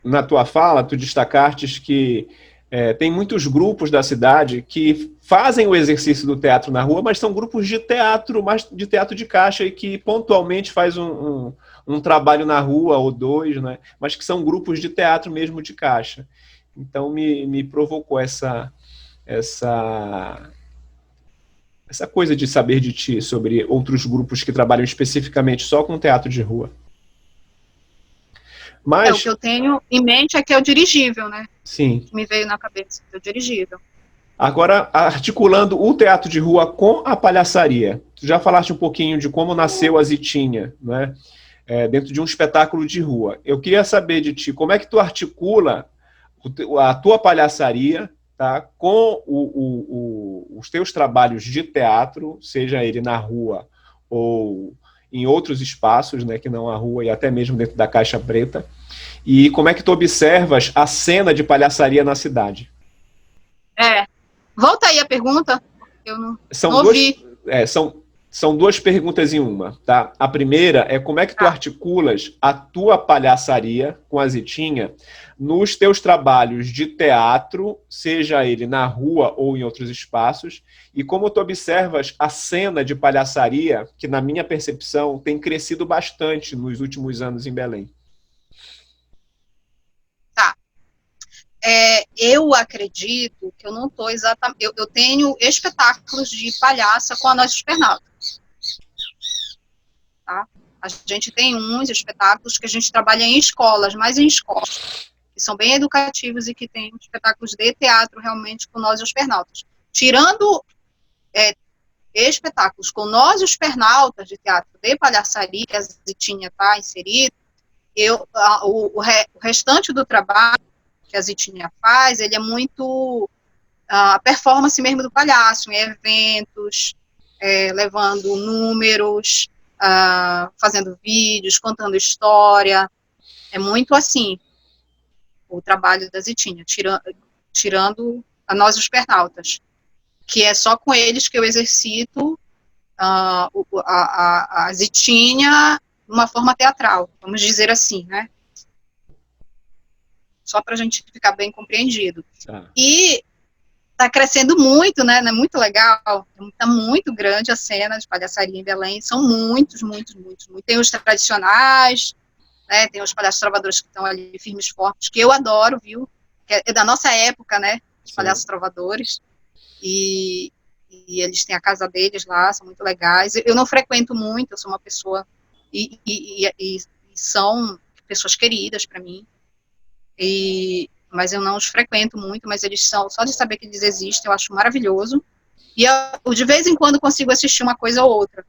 na tua fala, tu destacaste que tem muitos grupos da cidade que fazem o exercício do teatro na rua, mas são grupos de teatro, mais de teatro de caixa, e que pontualmente faz um trabalho na rua, ou dois, né? Mas que são grupos de teatro mesmo de caixa. Então me provocou essa coisa de saber de ti, sobre outros grupos que trabalham especificamente só com teatro de rua. Mas,
o que eu tenho em mente é que é o dirigível, né?
Sim.
Que me veio na cabeça, é o dirigível.
Agora, articulando o teatro de rua com a palhaçaria, tu já falaste um pouquinho de como nasceu a Zitinha, né? Dentro de um espetáculo de rua. Eu queria saber de ti, como é que tu articula a tua palhaçaria, tá, com os teus trabalhos de teatro, seja ele na rua ou em outros espaços, né, que não a rua, e até mesmo dentro da Caixa Preta, e como é que tu observas a cena de palhaçaria na cidade?
Volta aí a pergunta, eu não ouvi.
São duas perguntas em uma, tá? A primeira é como é que tu articulas a tua palhaçaria com a Zitinha nos teus trabalhos de teatro, seja ele na rua ou em outros espaços, e como tu observas a cena de palhaçaria, que na minha percepção tem crescido bastante nos últimos anos em Belém.
Eu acredito que eu não estou exatamente... Eu tenho espetáculos de palhaça com a Nós Supernautas. Tá? A gente tem uns espetáculos que a gente trabalha em escolas, mas em escolas, que são bem educativos e que tem espetáculos de teatro realmente com Nós e os Pernautas. Tirando espetáculos com Nós e os Pernautas de teatro de palhaçaria, que a Zitinha está inserida, o restante do trabalho que a Zitinha faz, ele é muito a performance mesmo do palhaço, em eventos, levando números, fazendo vídeos, contando história, é muito assim o trabalho da Zitinha, tirando a Nós os Pernautas, que é só com eles que eu exercito a Zitinha de uma forma teatral, vamos dizer assim, né? Só para a gente ficar bem compreendido. E está crescendo muito, né? É muito legal. Está muito grande a cena de palhaçaria em Belém. São muitos. Tem os tradicionais, né? Tem os palhaços trovadores que estão ali firmes, fortes, que eu adoro, viu? Que é da nossa época, né? Os palhaços trovadores. E eles têm a casa deles lá, são muito legais. Eu não frequento muito, eu sou uma pessoa... E são pessoas queridas para mim. Mas eu não os frequento muito, mas eles são, só de saber que eles existem, eu acho maravilhoso, e eu de vez em quando consigo assistir uma coisa ou outra,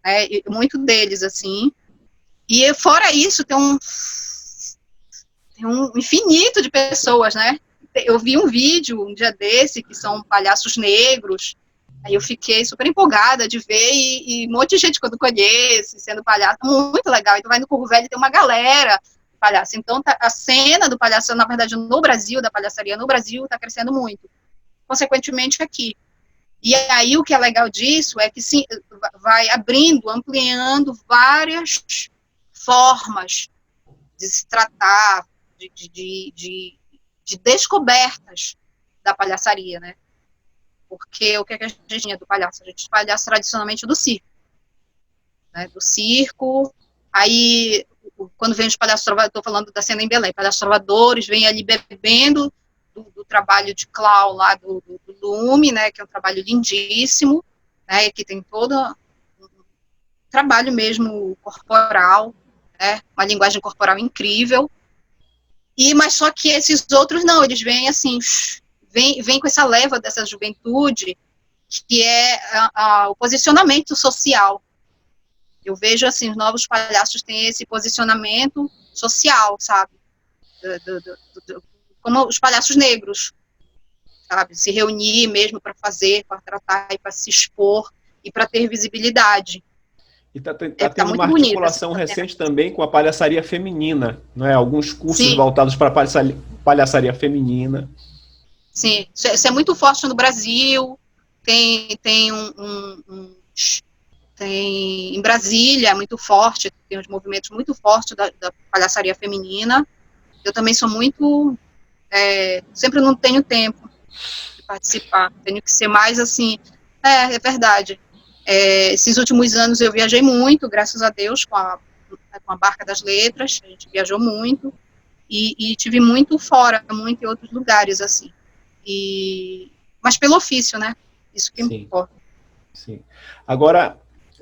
né, muito deles, assim, e fora isso, tem um infinito de pessoas, né, eu vi um vídeo, um dia desse, que são palhaços negros, aí eu fiquei super empolgada de ver, e um monte de gente que eu não conheço, sendo palhaço, muito legal, então vai no Corvo Velho, tem uma galera palhaço. Então, a cena do palhaço, na verdade, no Brasil, da palhaçaria no Brasil, está crescendo muito. Consequentemente, aqui. E aí, o que é legal disso é que sim, vai abrindo, ampliando várias formas de se tratar, de descobertas da palhaçaria, né? Porque o que a gente tinha do palhaço? A gente palhaço tradicionalmente do circo. Né? Do circo, aí... Quando vem os palhaços trovadores, estou falando da cena em Belém, palhaços trovadores, vem ali bebendo do trabalho de clown lá do Lume, né, que é um trabalho lindíssimo, né, que tem todo trabalho mesmo corporal, né? Uma linguagem corporal incrível. Mas só que esses outros não, eles vêm assim, vêm com essa leva dessa juventude, que é o posicionamento social. Eu vejo assim, os novos palhaços têm esse posicionamento social, sabe? Como os palhaços negros, sabe? Se reunir mesmo para fazer, para tratar e para se expor e para ter visibilidade.
E está
tá
tendo uma articulação recente também com a palhaçaria feminina, não é? Alguns cursos
Sim. voltados
para palhaçaria feminina.
Sim, isso é muito forte no Brasil. Tem em Brasília, é muito forte, tem uns movimentos muito fortes da palhaçaria feminina. Eu também sou muito... sempre não tenho tempo de participar, tenho que ser mais assim... É verdade. Esses últimos anos eu viajei muito, graças a Deus, com a Barca das Letras, a gente viajou muito, e tive muito fora, muito em outros lugares, assim. Mas pelo ofício, né? Isso que importa.
Sim. Agora,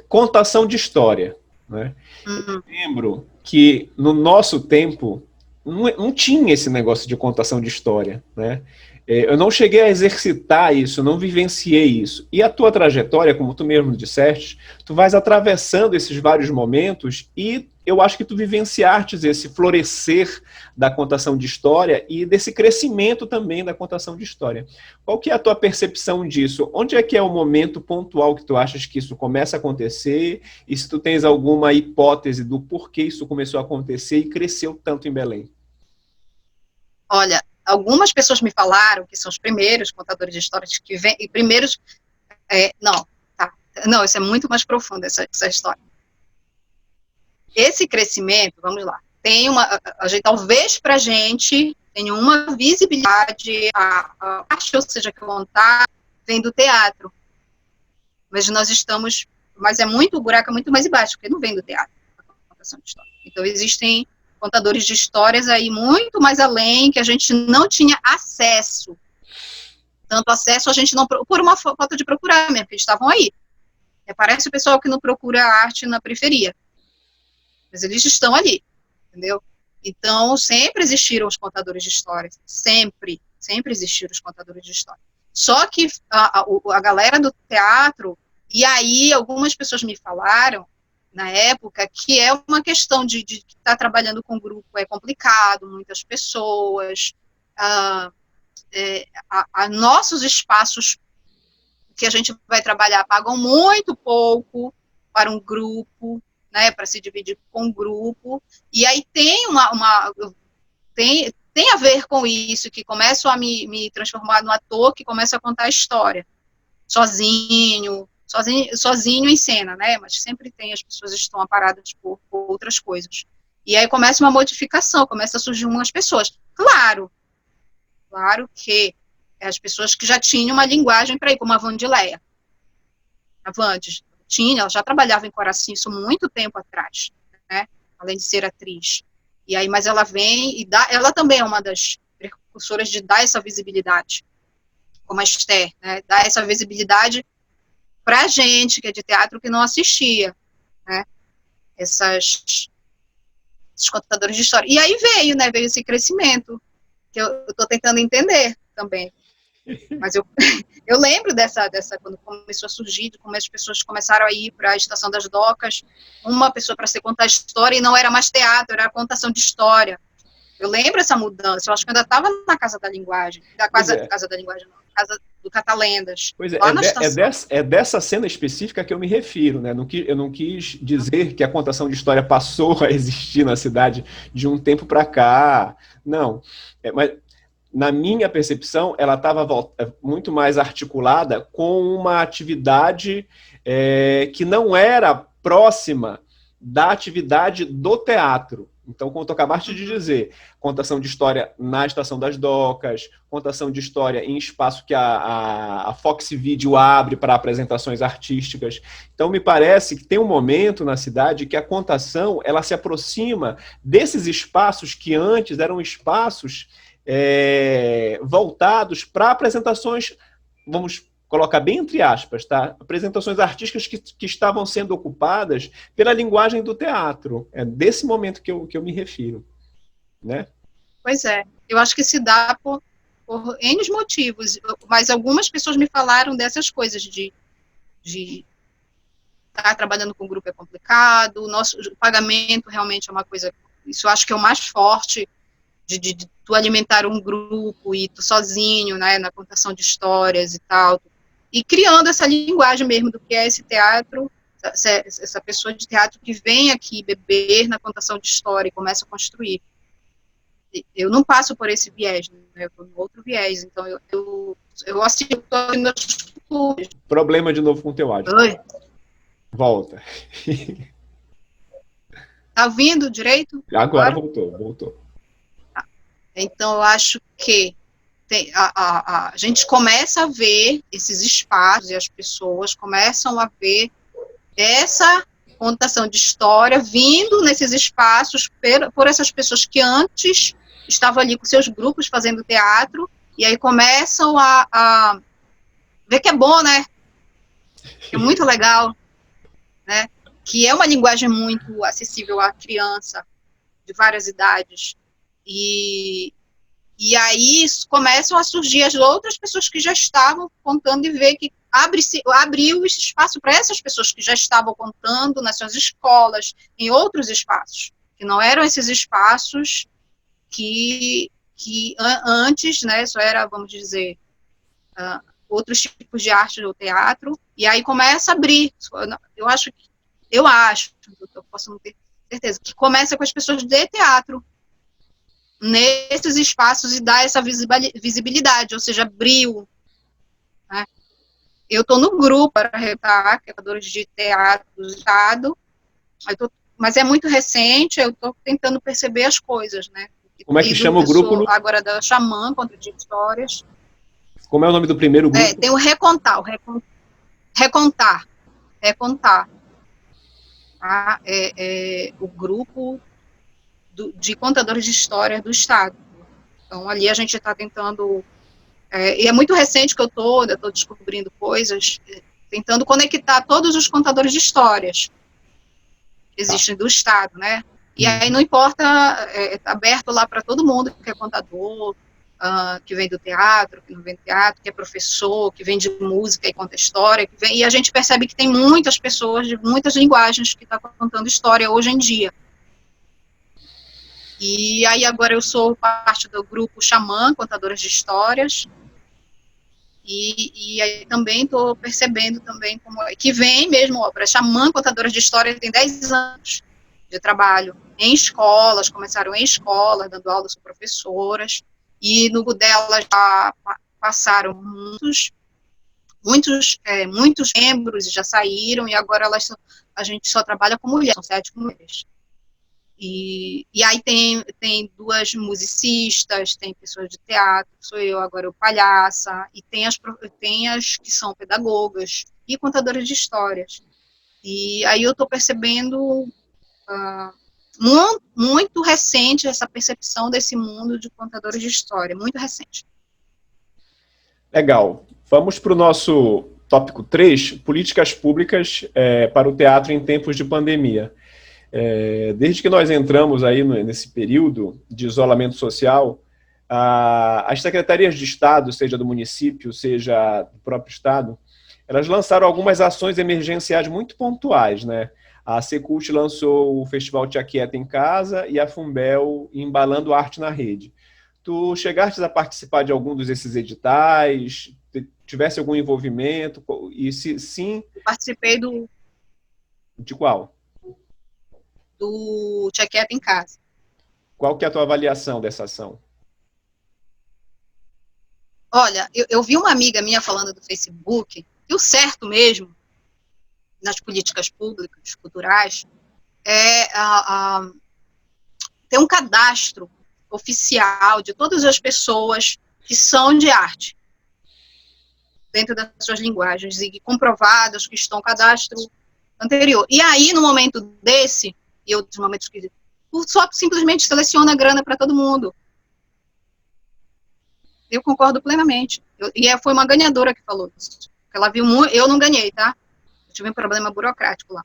contação de história, né? Eu lembro que no nosso tempo não tinha esse negócio de contação de história, né? Eu não cheguei a exercitar isso, não vivenciei isso. E a tua trajetória, como tu mesmo disseste, tu vais atravessando esses vários momentos e eu acho que tu vivenciastes esse florescer da contação de história e desse crescimento também da contação de história. Qual que é a tua percepção disso? Onde é que é o momento pontual que tu achas que isso começa a acontecer? E se tu tens alguma hipótese do porquê isso começou a acontecer e cresceu tanto em Belém?
Olha, algumas pessoas me falaram que são os primeiros contadores de histórias que vêm, e primeiros... Não, isso é muito mais profundo, essa história. Esse crescimento, vamos lá, talvez pra gente tenha uma visibilidade, a arte, ou seja, que contar, vem do teatro. Mas o buraco é muito mais embaixo, porque não vem do teatro, a contação de história. Então, existem contadores de histórias aí muito mais além, que a gente não tinha acesso. Tanto acesso a gente não... Por uma falta de procurar mesmo, porque eles estavam aí. Parece o pessoal que não procura arte na periferia. Mas eles estão ali, entendeu? Então, sempre existiram os contadores de histórias. Sempre existiram os contadores de história. Só que a galera do teatro, e aí algumas pessoas me falaram, na época, que é uma questão de estar trabalhando com grupo é complicado, muitas pessoas, nossos espaços que a gente vai trabalhar pagam muito pouco para um grupo, né, para se dividir com um grupo, e aí tem tem a ver com isso, que começo a me transformar no ator que começa a contar a história, sozinho em cena, né, mas sempre tem, as pessoas estão aparadas por outras coisas. E aí começa uma modificação, começa a surgir umas pessoas. Claro que as pessoas que já tinham uma linguagem para ir, como a Vandileia. A Vandes ela já trabalhava em Coraci, isso muito tempo atrás, né, além de ser atriz. E aí, mas ela vem e ela também é uma das precursoras de dar essa visibilidade, como a Esther, né, dar essa visibilidade para a gente, que é de teatro, que não assistia, né, esses contadores de história. E aí veio esse crescimento, que eu estou tentando entender também. Mas eu lembro quando começou a surgir, como as pessoas começaram a ir para a Estação das Docas, uma pessoa para se contar história, e não era mais teatro, era contação de história. Eu lembro essa mudança, eu acho que eu ainda estava na Casa da Linguagem, Casa da Linguagem não, Casa do Catalendas.
Pois é dessa cena específica que eu me refiro, né? Eu não quis dizer que a contação de história passou a existir na cidade de um tempo para cá, não, mas na minha percepção, ela estava muito mais articulada com uma atividade que não era próxima da atividade do teatro. Então, como tu acabaste de dizer, contação de história na Estação das Docas, contação de história em espaço que a Fox Video abre para apresentações artísticas. Então, me parece que tem um momento na cidade que a contação ela se aproxima desses espaços que antes eram espaços voltados para apresentações, vamos colocar bem entre aspas, tá? Apresentações artísticas que estavam sendo ocupadas pela linguagem do teatro. É desse momento que eu me refiro, né?
Pois é. Eu acho que se dá por N motivos, mas algumas pessoas me falaram dessas coisas de estar trabalhando com grupo é complicado, o nosso pagamento realmente é uma coisa, isso eu acho que é o mais forte, de tu alimentar um grupo e tu sozinho, né, na contação de histórias e tal, e criando essa linguagem mesmo do que é esse teatro, essa pessoa de teatro que vem aqui beber na contação de história e começa a construir. Eu não passo por esse viés, né? Eu estou no outro viés, então eu assisto meus clubes.
Problema de novo com o teu áudio.
Oi.
Volta.
Tá ouvindo direito?
Agora voltou.
Tá. Então, eu acho que a gente começa a ver esses espaços e as pessoas começam a ver essa contação de história vindo nesses espaços por essas pessoas que antes estavam ali com seus grupos fazendo teatro, e aí começam a ver que é bom, né? Que é muito legal, né? Que é uma linguagem muito acessível à criança de várias idades. E aí começam a surgir as outras pessoas que já estavam contando e ver que abriu esse espaço para essas pessoas que já estavam contando nas suas escolas, em outros espaços, que não eram esses espaços que antes, né, só era, vamos dizer, outros tipos de arte do teatro, e aí começa a abrir. Eu acho, eu posso não ter certeza, que começa com as pessoas de teatro, nesses espaços e dar essa visibilidade, ou seja, abriu, né? Eu estou no grupo para criadores de teatro do Estado, mas é muito recente, eu estou tentando perceber as coisas, né?
Como é que chama o grupo?
Agora da Xamã, Contra de Histórias.
Como é o nome do primeiro grupo?
Tem o Recontar. Tá? O grupo de contadores de história do Estado. Então, ali a gente está tentando... e é muito recente que eu estou descobrindo coisas, tentando conectar todos os contadores de histórias que existem do Estado, né? E aí não importa, está aberto lá para todo mundo que é contador, que vem do teatro, que não vem do teatro, que é professor, que vem de música e conta história, e a gente percebe que tem muitas pessoas de muitas linguagens que estão contando história hoje em dia. E aí agora eu sou parte do grupo Xamã, Contadoras de Histórias, e aí também estou percebendo também como que vem mesmo, para Xamã, Contadoras de História, tem 10 anos de trabalho em escolas, começaram em escolas, dando aulas com professoras, e no delas já passaram muitos membros e já saíram, e agora a gente só trabalha com mulheres, são 7 mulheres. E aí tem 2 musicistas, tem pessoas de teatro, sou eu, agora eu palhaça, e tem as que são pedagogas e contadoras de histórias. E aí eu estou percebendo muito recente essa percepção desse mundo de contadores de história, muito recente.
Legal. Vamos para o nosso tópico 3, políticas públicas para o teatro em tempos de pandemia. Desde que nós entramos aí nesse período de isolamento social, as secretarias de Estado, seja do município, seja do próprio Estado, elas lançaram algumas ações emergenciais muito pontuais, né? A Secult lançou o Festival Te Aquieta em Casa e a Fumbel Embalando Arte na Rede. Tu chegaste a participar de algum desses editais? Tivesse algum envolvimento? E se sim...
Eu participei do...
De qual?
Do Te Aquieta em Casa.
Qual que é a tua avaliação dessa ação?
Olha, eu vi uma amiga minha falando do Facebook, e o certo mesmo, nas políticas públicas, culturais, ter um cadastro oficial de todas as pessoas que são de arte, dentro das suas linguagens, e comprovadas que estão no cadastro anterior. E aí, no momento desse, e outros momentos que só simplesmente seleciona a grana para todo mundo. Eu concordo plenamente. E foi uma ganhadora que falou isso. ela viu muito, eu não ganhei, tá? Eu tive um problema burocrático lá.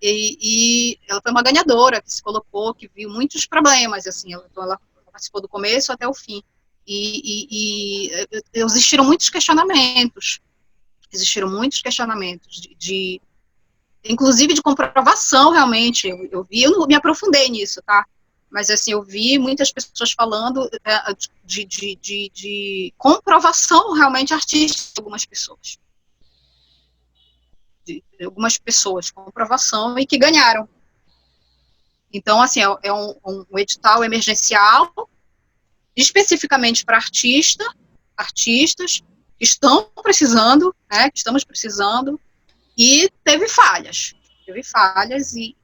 E ela foi uma ganhadora que se colocou, que viu muitos problemas, assim, então ela participou do começo até o fim. E existiram muitos questionamentos, inclusive de comprovação, realmente. Eu vi, eu não me aprofundei nisso, tá? Mas, assim, eu vi muitas pessoas falando de comprovação realmente artística de algumas pessoas. De algumas pessoas, comprovação, e que ganharam. Então, assim, é um edital emergencial, especificamente para artistas que estão precisando, né, que estamos precisando, e teve falhas, e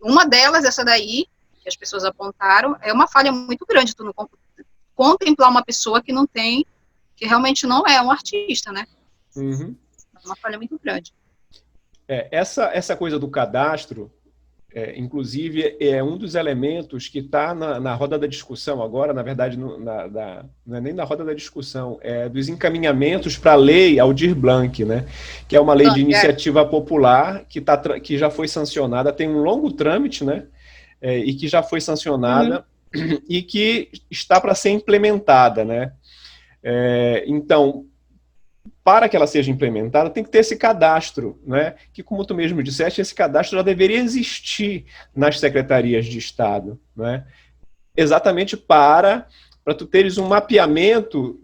uma delas, essa daí, que as pessoas apontaram, é uma falha muito grande, tu não contemplar uma pessoa que não tem, que realmente não é um artista, né?
Uhum.
É uma falha muito grande.
Essa coisa do cadastro, inclusive, é um dos elementos que está na roda da discussão agora, na verdade, não é nem na roda da discussão, é dos encaminhamentos para a lei Aldir Blanc, né? Que é uma lei de iniciativa popular que já foi sancionada, tem um longo trâmite, né? E que já foi sancionada e que está para ser implementada, né? Então, para que ela seja implementada, tem que ter esse cadastro, né? Que, como tu mesmo disseste, esse cadastro já deveria existir nas secretarias de Estado, né? Exatamente para tu teres um mapeamento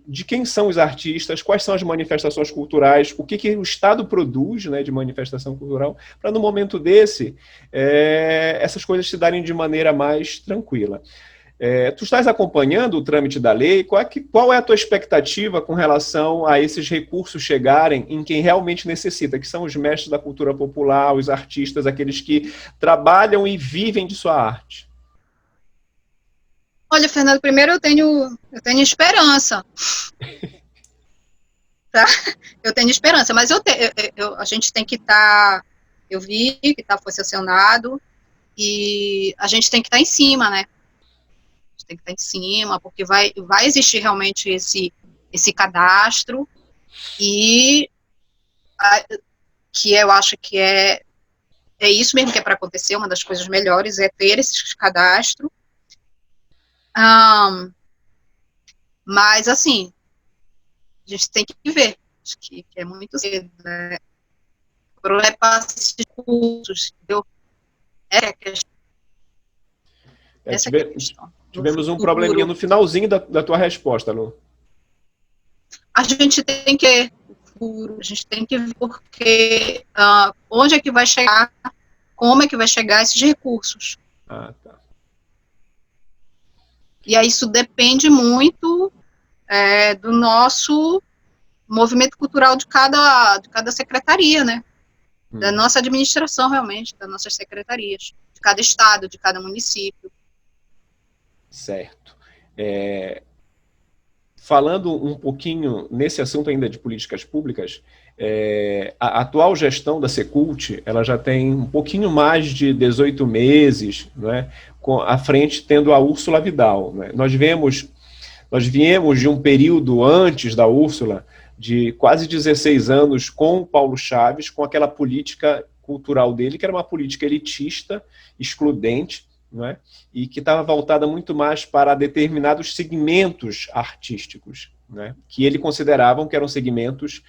de quem são os artistas, quais são as manifestações culturais, o que o Estado produz, né, de manifestação cultural, para no momento desse, essas coisas se darem de maneira mais tranquila. Tu estás acompanhando o trâmite da lei? Qual é a tua expectativa com relação a esses recursos chegarem em quem realmente necessita, que são os mestres da cultura popular, os artistas, aqueles que trabalham e vivem de sua arte?
Olha, Fernando, primeiro eu tenho esperança. Tá? Eu tenho esperança, mas a gente tem que estar... eu vi que foi sancionado, e a gente tem que estar em cima, né? Tem que estar em cima, porque vai existir realmente esse cadastro, e que eu acho que é isso mesmo que é para acontecer. Uma das coisas melhores é ter esse cadastro. Mas, assim, a gente tem que ver, acho que é muito cedo, né? O problema é para assistir cursos, entendeu? Essa é a questão.
Tivemos um probleminha no finalzinho da tua resposta, Lu.
A gente tem que ver porque onde é que vai chegar, como é que vai chegar esses recursos.
Ah, tá.
E aí isso depende muito do nosso movimento cultural de cada secretaria, né? Da nossa administração, realmente, das nossas secretarias, de cada estado, de cada município.
Certo. Falando um pouquinho nesse assunto ainda de políticas públicas, a atual gestão da Secult, ela já tem um pouquinho mais de 18 meses, né, à frente tendo a Úrsula Vidal, né? Nós viemos de um período antes da Úrsula, de quase 16 anos com o Paulo Chaves, com aquela política cultural dele, que era uma política elitista, excludente, né? E que estava voltada muito mais para determinados segmentos artísticos, né? Que ele consideravam que eram segmentos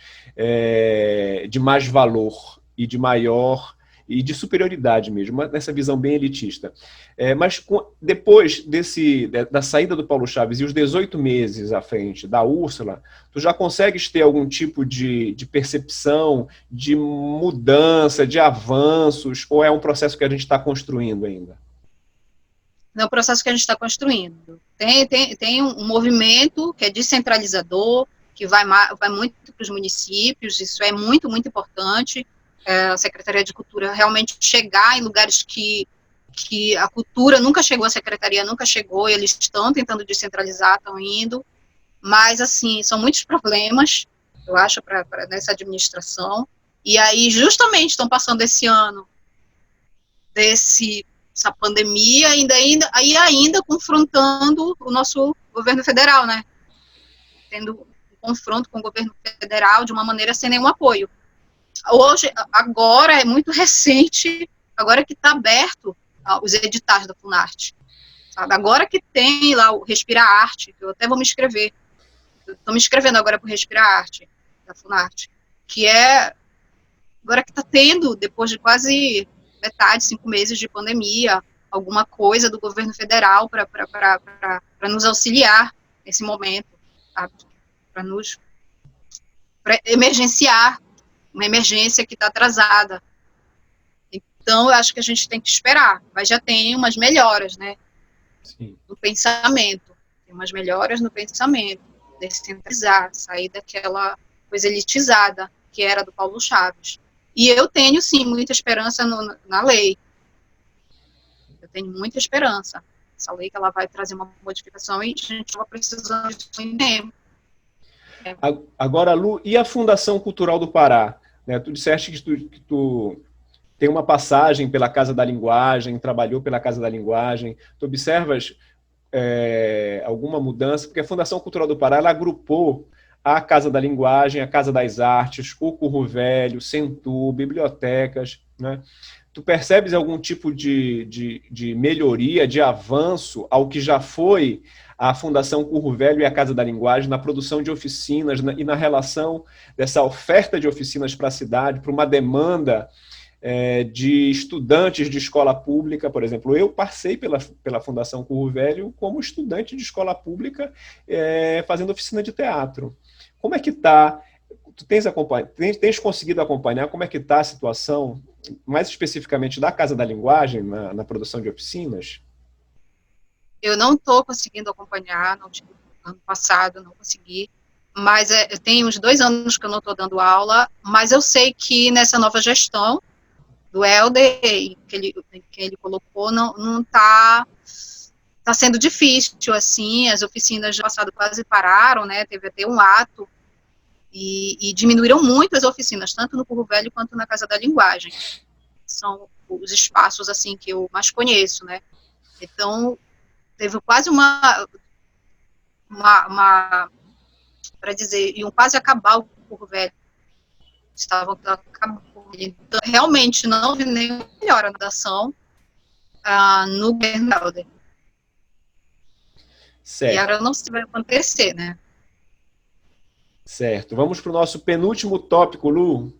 de mais valor e de maior e de superioridade mesmo, nessa visão bem elitista. Mas depois da saída do Paulo Chaves e os 18 meses à frente da Úrsula, tu já consegues ter algum tipo de percepção, de mudança, de avanços, ou é um processo que a gente está construindo ainda?
É um processo que a gente está construindo. Tem um movimento que é descentralizador, que vai muito para os municípios, isso é muito, muito importante. A Secretaria de Cultura realmente chegar em lugares que a cultura nunca chegou, a Secretaria nunca chegou, e eles estão tentando descentralizar, estão indo, mas, assim, são muitos problemas, eu acho, nessa administração, e aí, justamente, estão passando esse ano essa pandemia, ainda confrontando o nosso governo federal, né? confronto com o governo federal de uma maneira sem nenhum apoio. Hoje, agora, é muito recente, agora que está aberto os editais da Funarte, sabe? Agora que tem lá o Respira Arte, que eu até vou me inscrever. Estou me inscrevendo agora para o Respira Arte, da Funarte, que é, agora que está tendo, depois de quase metade, 5 meses de pandemia, alguma coisa do governo federal para nos auxiliar nesse momento, para emergenciar uma emergência que está atrasada. Então, eu acho que a gente tem que esperar, mas já tem umas melhoras, né? Sim. No pensamento. Tem umas melhoras no pensamento, descentralizar, sair daquela coisa elitizada que era do Paulo Chaves. E eu tenho, sim, muita esperança na lei. Eu tenho muita esperança. Essa lei que ela vai trazer uma modificação e a gente estava precisando disso em tempo.
Agora, Lu, e a Fundação Cultural do Pará? Né, tu disseste que tu tem uma passagem pela Casa da Linguagem, trabalhou pela Casa da Linguagem. Tu observas alguma mudança? Porque a Fundação Cultural do Pará, ela agrupou a Casa da Linguagem, a Casa das Artes, o Curro Velho, Centur, bibliotecas, né? Tu percebes algum tipo de melhoria, de avanço ao que já foi a Fundação Curro Velho e a Casa da Linguagem na produção de oficinas e na relação dessa oferta de oficinas para a cidade, para uma demanda de estudantes de escola pública? Por exemplo, eu passei pela Fundação Curro Velho como estudante de escola pública fazendo oficina de teatro. Como é que está? Tu tens conseguido acompanhar como é que está a situação, mais especificamente da Casa da Linguagem, na produção de oficinas?
Eu não estou conseguindo acompanhar, ano passado eu não consegui, mas tem uns 2 anos que eu não estou dando aula, mas eu sei que nessa nova gestão do Helder, que ele colocou, não está sendo difícil, assim, as oficinas do passado quase pararam, né, teve até um ato, e diminuíram muito as oficinas, tanto no Curro Velho quanto na Casa da Linguagem. São os espaços, assim, que eu mais conheço, né. Então, teve quase para dizer, iam quase acabar o Curro Velho. Estavam acabando. Então, realmente, não houve nenhuma melhora na ação no governo Helder.
Certo.
E agora não sei se vai acontecer, né?
Certo. Vamos para o nosso penúltimo tópico, Lu.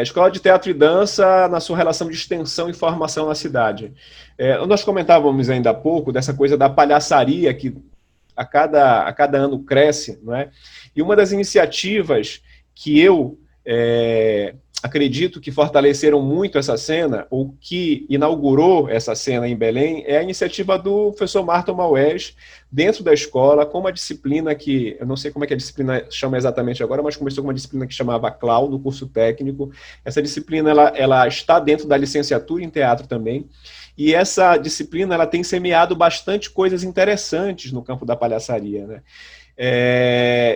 Escola de Teatro e Dança na sua relação de extensão e formação na cidade. Nós comentávamos ainda há pouco dessa coisa da palhaçaria que a cada ano cresce, não é? E uma das iniciativas que eu acredito que fortaleceram muito essa cena, ou que inaugurou essa cena em Belém, é a iniciativa do professor Marton Maués, dentro da escola, com uma disciplina que, eu não sei como é que a disciplina chama exatamente agora, mas começou com uma disciplina que chamava CLAU, do curso técnico. Essa disciplina, ela está dentro da licenciatura em teatro também, e essa disciplina, ela tem semeado bastante coisas interessantes no campo da palhaçaria, né?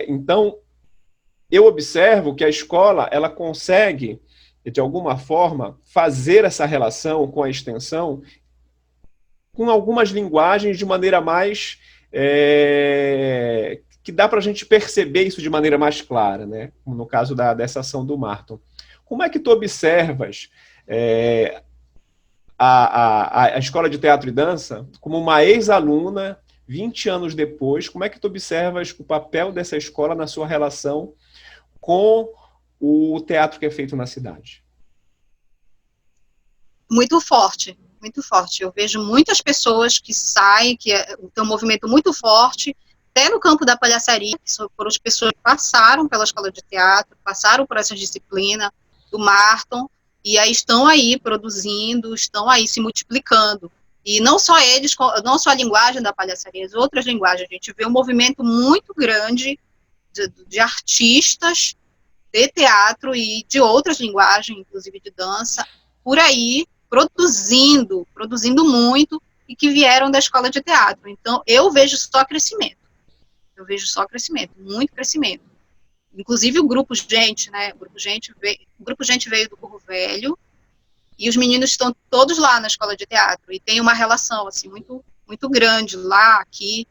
Então, eu observo que a escola, ela consegue, de alguma forma, fazer essa relação com a extensão com algumas linguagens de maneira mais... que dá para a gente perceber isso de maneira mais clara, né? Como no caso dessa ação do Marton. Como é que tu observas a Escola de Teatro e Dança como uma ex-aluna, 20 anos depois? Como é que tu observas o papel dessa escola na sua relação com o teatro que é feito na cidade?
Muito forte, muito forte. Eu vejo muitas pessoas que saem, que tem um movimento muito forte, até no campo da palhaçaria, que foram as pessoas que passaram pela escola de teatro, passaram por essa disciplina do Marton, e aí estão aí produzindo, estão aí se multiplicando. E não só eles, não só a linguagem da palhaçaria, as outras linguagens. A gente vê um movimento muito grande de artistas de teatro e de outras linguagens, inclusive de dança, por aí, produzindo muito, e que vieram da escola de teatro. Então, eu vejo só crescimento. Eu vejo só crescimento, muito crescimento. Inclusive o Grupo Gente, né? O Grupo Gente veio do Curro Velho, e os meninos estão todos lá na escola de teatro, e tem uma relação, assim, muito, muito grande lá, aqui,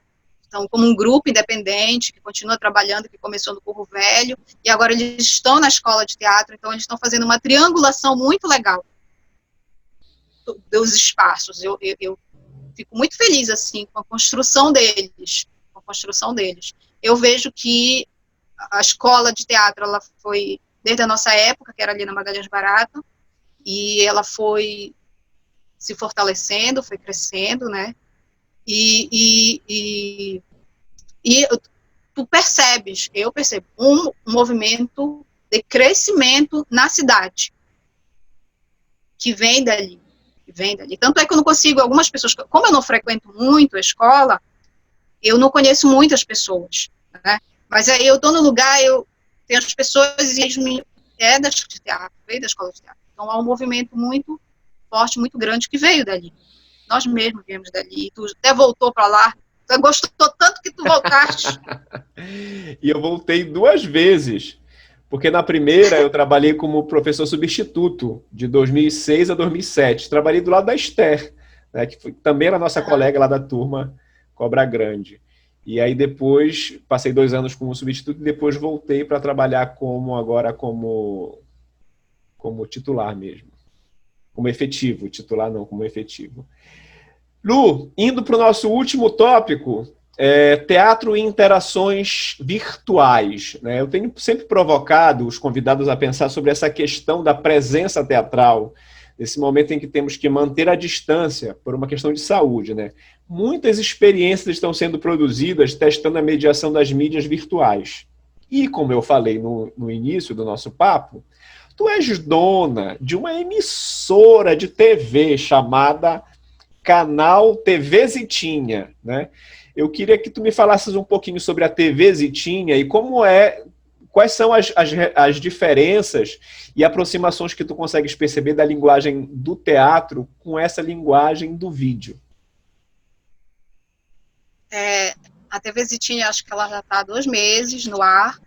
Então, como um grupo independente, que continua trabalhando, que começou no Curro Velho, e agora eles estão na escola de teatro, então eles estão fazendo uma triangulação muito legal dos espaços. Eu fico muito feliz, assim, com a construção deles, Eu vejo que a escola de teatro, ela foi, desde a nossa época, que era ali na Magalhães Barata, e ela foi se fortalecendo, foi crescendo, né? E tu percebes, eu percebo, um movimento de crescimento na cidade, que vem dali. Tanto é que eu não consigo, algumas pessoas, como eu não frequento muito a escola, eu não conheço muitas pessoas, né? Mas aí eu estou no lugar, eu tenho as pessoas e eles da escola de teatro. Então há um movimento muito forte, muito grande que veio dali. Nós mesmos viemos dali. Tu até voltou para lá. Tu gostou tanto que tu voltaste.
E eu voltei 2 vezes. Porque na primeira eu trabalhei como professor substituto, de 2006 a 2007. Trabalhei do lado da Esther, né, que também era nossa colega lá da turma Cobra Grande. E aí depois, passei 2 anos como substituto e depois voltei para trabalhar como titular mesmo. Como efetivo, titular não, como efetivo. Lu, indo para o nosso último tópico, teatro e interações virtuais, né? Eu tenho sempre provocado os convidados a pensar sobre essa questão da presença teatral, nesse momento em que temos que manter a distância por uma questão de saúde, né? Muitas experiências estão sendo produzidas testando a mediação das mídias virtuais. E, como eu falei no início do nosso papo, tu és dona de uma emissora de TV chamada Canal TV Zitinha, né? Eu queria que tu me falasses um pouquinho sobre a TV Zitinha e quais são as diferenças e aproximações que tu consegues perceber da linguagem do teatro com essa linguagem do vídeo.
A TV Zitinha, acho que ela já está há 2 meses no ar,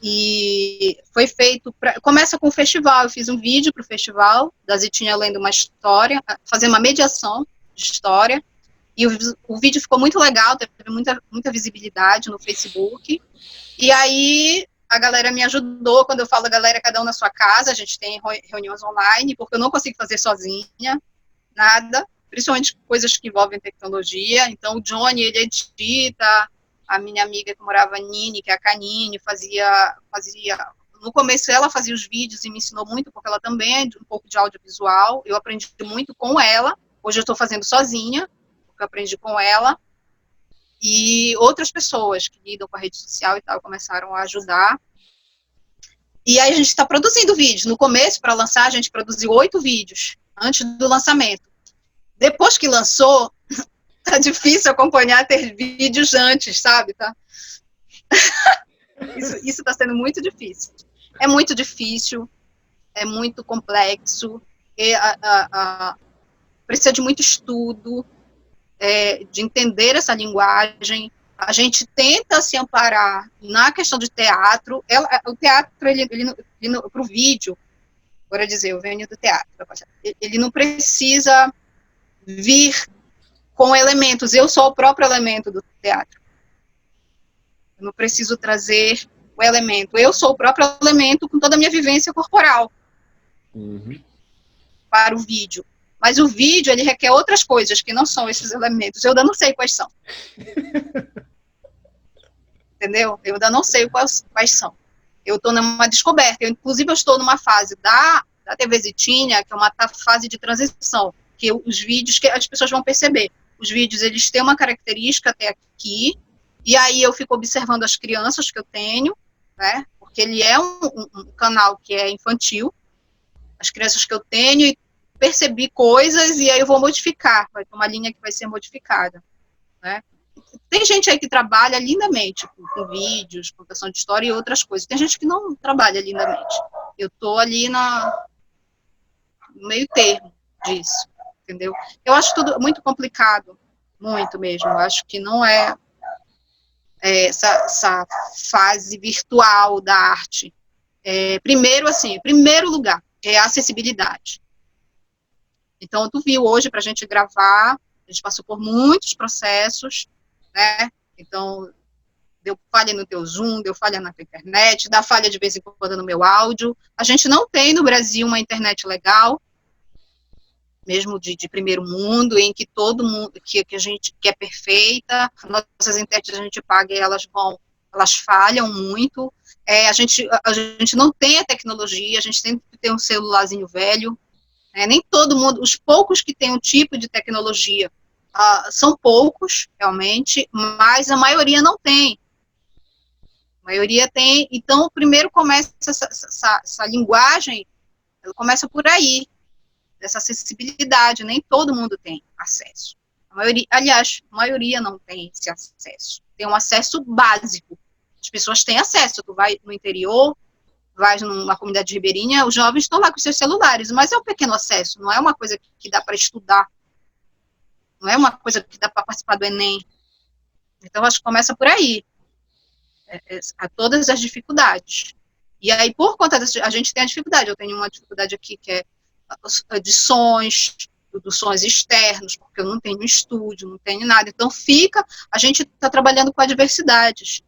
e foi feito, começa com o festival, eu fiz um vídeo para o festival, da Zitinha lendo uma história, fazendo uma mediação de história, e o vídeo ficou muito legal, teve muita visibilidade no Facebook, e aí a galera me ajudou. Quando eu falo a galera, cada um na sua casa, a gente tem reuniões online, porque eu não consigo fazer sozinha, nada, principalmente coisas que envolvem tecnologia. Então o Johnny, ele edita, a minha amiga que morava em Nini, que é a Canine, fazia, no começo ela fazia os vídeos e me ensinou muito, porque ela também é um pouco de audiovisual, eu aprendi muito com ela, hoje eu estou fazendo sozinha, porque eu aprendi com ela, e outras pessoas que lidam com a rede social e tal, começaram a ajudar, e aí a gente está produzindo vídeos. No começo, para lançar, a gente produziu 8 vídeos, antes do lançamento. Depois que lançou, tá difícil acompanhar, ter vídeos antes, sabe? Tá? Isso tá sendo muito difícil. É muito difícil, é muito complexo, precisa de muito estudo, de entender essa linguagem. A gente tenta se amparar na questão de teatro. O teatro, para o vídeo, agora dizer, eu venho do teatro, ele não precisa vir com elementos. Eu sou o próprio elemento do teatro. Eu não preciso trazer o elemento. Eu sou o próprio elemento com toda a minha vivência corporal para o vídeo. Mas o vídeo, ele requer outras coisas que não são esses elementos. Eu ainda não sei quais são. Entendeu? Eu ainda não sei quais são. Eu estou numa descoberta. Inclusive, eu estou numa fase da TV Zitinha, que é uma fase de transição, que os vídeos, que as pessoas vão perceber. Os vídeos, eles têm uma característica até aqui, e aí eu fico observando as crianças que eu tenho, né? Porque ele é um canal que é infantil, as crianças que eu tenho, e percebi coisas, e aí eu vou modificar, vai ter uma linha que vai ser modificada, né? Tem gente aí que trabalha lindamente com vídeos, com contação de história e outras coisas. Tem gente que não trabalha lindamente. Eu estou ali no meio termo disso, entendeu? Eu acho tudo muito complicado, muito mesmo. Eu acho que não é essa fase virtual da arte. Primeiro lugar, é a acessibilidade. Então, tu viu hoje, para a gente gravar, a gente passou por muitos processos, né? Então, deu falha no teu Zoom, deu falha na tua internet, dá falha de vez em quando no meu áudio. A gente não tem no Brasil uma internet legal, mesmo de primeiro mundo, em que todo mundo, que a gente, que é perfeita, nossas internets a gente paga e elas falham muito. A gente não tem a tecnologia, a gente sempre tem um celularzinho velho, nem todo mundo, os poucos que têm um tipo de tecnologia, são poucos, realmente, mas a maioria não tem. A maioria tem, então, primeiro começa essa linguagem, ela começa por aí, dessa acessibilidade, nem todo mundo tem acesso. A maioria não tem esse acesso. Tem um acesso básico. As pessoas têm acesso, tu vai no interior, vai numa comunidade ribeirinha, os jovens estão lá com seus celulares, mas é um pequeno acesso, não é uma coisa que dá para estudar, não é uma coisa que dá para participar do Enem. Então, acho que começa por aí, a todas as dificuldades. E aí, por conta a gente tem a dificuldade, eu tenho uma dificuldade aqui que é de sons, dos sons externos, porque eu não tenho estúdio, não tenho nada. Então, a gente está trabalhando com adversidades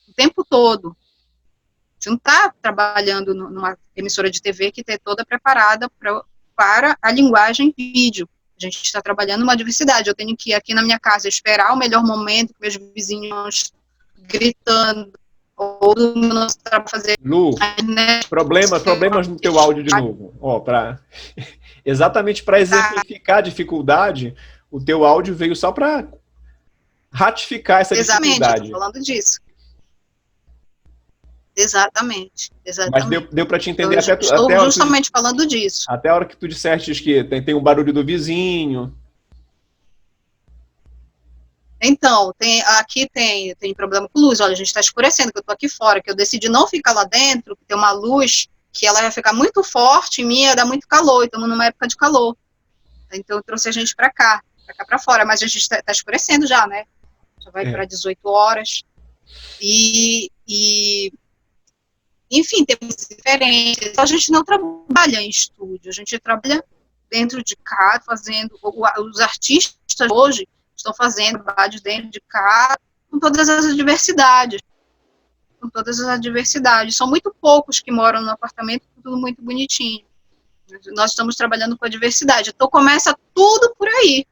o tempo todo. A gente não está trabalhando numa emissora de TV que está toda preparada para a linguagem vídeo. A gente está trabalhando uma diversidade. Eu tenho que ir aqui na minha casa esperar o melhor momento, com meus vizinhos gritando, ou não para fazer...
Lu, problemas no teu áudio de novo. Exatamente para exemplificar a dificuldade, o teu áudio veio só para ratificar essa dificuldade.
Exatamente, estou falando disso. Exatamente.
Mas deu para te entender
estou justamente falando disso.
Até a hora que tu disseste que tem um barulho do vizinho.
Então, aqui tem problema com luz. Olha, a gente está escurecendo, que eu estou aqui fora, que eu decidi não ficar lá dentro, que tem uma luz que ela vai ficar muito forte, em mim ia dar muito calor, e estamos numa época de calor. Então, eu trouxe a gente para cá para fora, mas a gente está escurecendo já, né? Já vai para 18 horas. Enfim, temos diferenças. A gente não trabalha em estúdio, a gente trabalha dentro de casa, fazendo... Os artistas hoje estão fazendo trabalho dentro de casa, com todas as adversidades. São muito poucos que moram no apartamento, tudo muito bonitinho. Nós estamos trabalhando com a diversidade. Então, começa tudo por aí.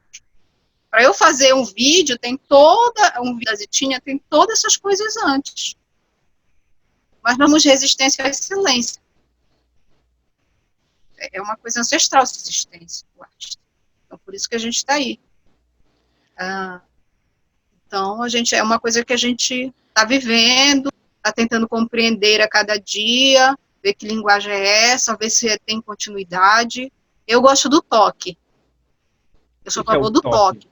Para eu fazer um vídeo, tem todas essas coisas antes. Mas vamos resistência à excelência. É uma coisa ancestral essa existência do artista. Então, por isso que a gente está aí. Então, é uma coisa que a gente está vivendo, está tentando compreender a cada dia, ver que linguagem é essa, ver se tem continuidade. Eu gosto do toque. Eu sou a favor do toque.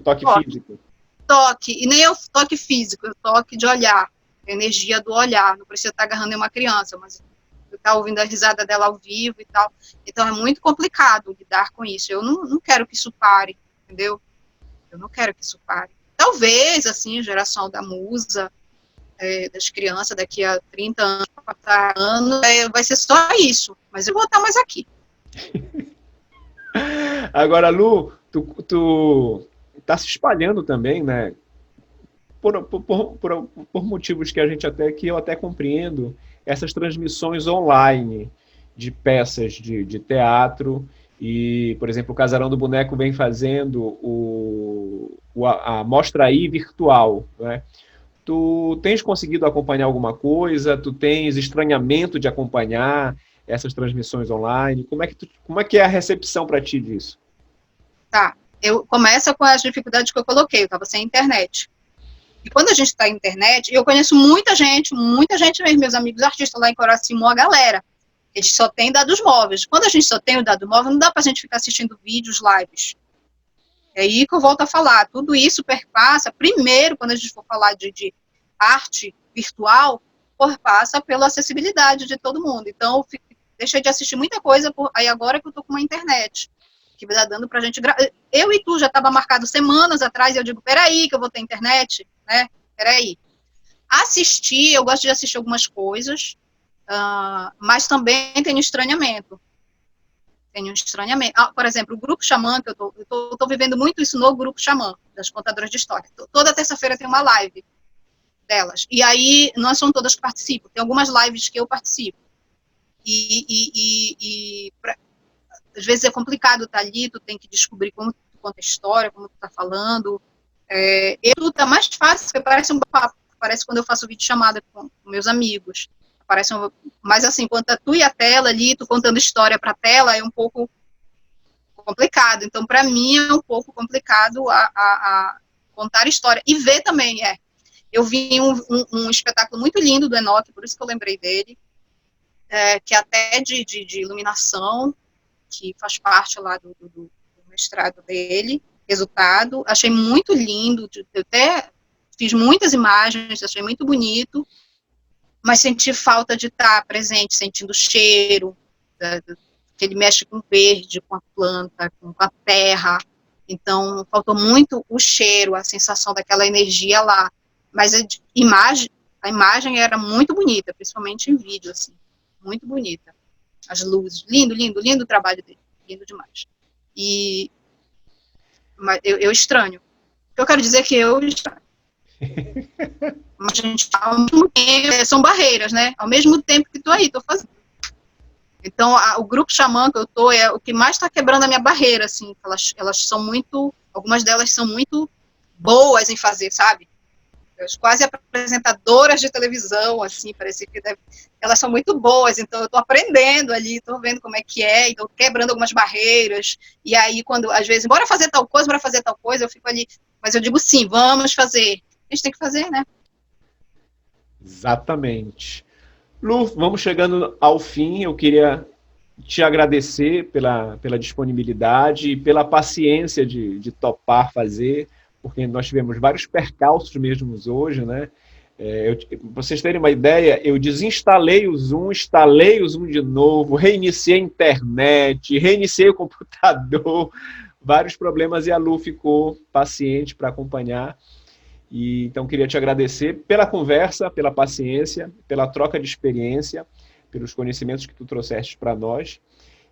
Toque físico.
Toque, e nem é o toque físico, é o toque de olhar, a energia do olhar. Não precisa estar agarrando uma criança, mas estar ouvindo a risada dela ao vivo e tal. Então, é muito complicado lidar com isso. Eu não quero que isso pare, entendeu? Eu não quero que isso pare. Talvez, assim, a geração da musa, das crianças, daqui a 30 anos, 40 anos, vai ser só isso. Mas eu vou estar mais aqui.
Agora, Lu, tu tá se espalhando também, né? Por motivos que eu até compreendo, essas transmissões online de peças de teatro. E, por exemplo, o Casarão do Boneco vem fazendo a Mostra Aí virtual, né? Tu tens conseguido acompanhar alguma coisa? Tu tens estranhamento de acompanhar essas transmissões online? Como é que é a recepção para ti disso?
Tá, eu começo com as dificuldades que eu coloquei, eu estava sem internet. E quando a gente está na internet, eu conheço muita gente mesmo, meus amigos artistas lá em Coração, a galera, eles só têm dados móveis. Quando a gente só tem o dado móvel, não dá pra gente ficar assistindo vídeos, lives. É aí que eu volto a falar. Tudo isso perpassa, primeiro, quando a gente for falar de arte virtual, perpassa pela acessibilidade de todo mundo. Então, eu deixei de assistir muita coisa, aí agora que eu tô com uma internet, que vai dando pra gente... Eu e tu já estava marcado semanas atrás, e eu digo, peraí, que eu vou ter internet, né? Peraí. Assistir, eu gosto de assistir algumas coisas, mas também tem estranhamento. tenho um estranhamento. Por exemplo, o Grupo Xamã, que eu tô vivendo muito isso no Grupo Xamã, das contadoras de história. Toda terça-feira tem uma live delas. E aí, não são todas que participam. Tem algumas lives que eu participo. Às vezes é complicado estar ali, tu tem que descobrir como tu conta a história, como tu tá falando. Tá mais fácil, porque parece um papo. Parece quando eu faço vídeo chamada com meus amigos. Mas assim, quando tu e a tela ali, tu contando história para a tela, é um pouco complicado. Então, para mim, é um pouco complicado a contar história. E ver também, Eu vi um espetáculo muito lindo do Enoque, por isso que eu lembrei dele, que é até de iluminação, que faz parte lá do mestrado dele, resultado. Achei muito lindo, eu até fiz muitas imagens, achei muito bonito, mas senti falta de estar presente, sentindo o cheiro, que ele mexe com o verde, com a planta, com a terra. Então, faltou muito o cheiro, a sensação daquela energia lá. Mas a imagem era muito bonita, principalmente em vídeo, assim, muito bonita. As luzes, lindo, lindo, lindo o trabalho dele, lindo demais. Mas eu estranho. O que eu quero dizer é que eu estranho. Mas a gente, ao mesmo tempo, são barreiras, né? Ao mesmo tempo que tô fazendo. Então, o Grupo Xamã que eu tô é o que mais está quebrando a minha barreira, assim. Elas são muito, algumas delas são muito boas em fazer, sabe? Quase apresentadoras de televisão, assim, parece que elas são muito boas, então eu estou aprendendo ali, estou vendo como é que é, estou quebrando algumas barreiras, e aí quando, às vezes, bora fazer tal coisa, eu fico ali, mas eu digo sim, vamos fazer, a gente tem que fazer, né?
Exatamente. Lu, vamos chegando ao fim, eu queria te agradecer pela disponibilidade e pela paciência de topar fazer, porque nós tivemos vários percalços mesmo hoje, né? Pra vocês terem uma ideia, eu desinstalei o Zoom, instalei o Zoom de novo, reiniciei a internet, reiniciei o computador, vários problemas, e a Lu ficou paciente para acompanhar. E então queria te agradecer pela conversa, pela paciência, pela troca de experiência, pelos conhecimentos que tu trouxeste para nós.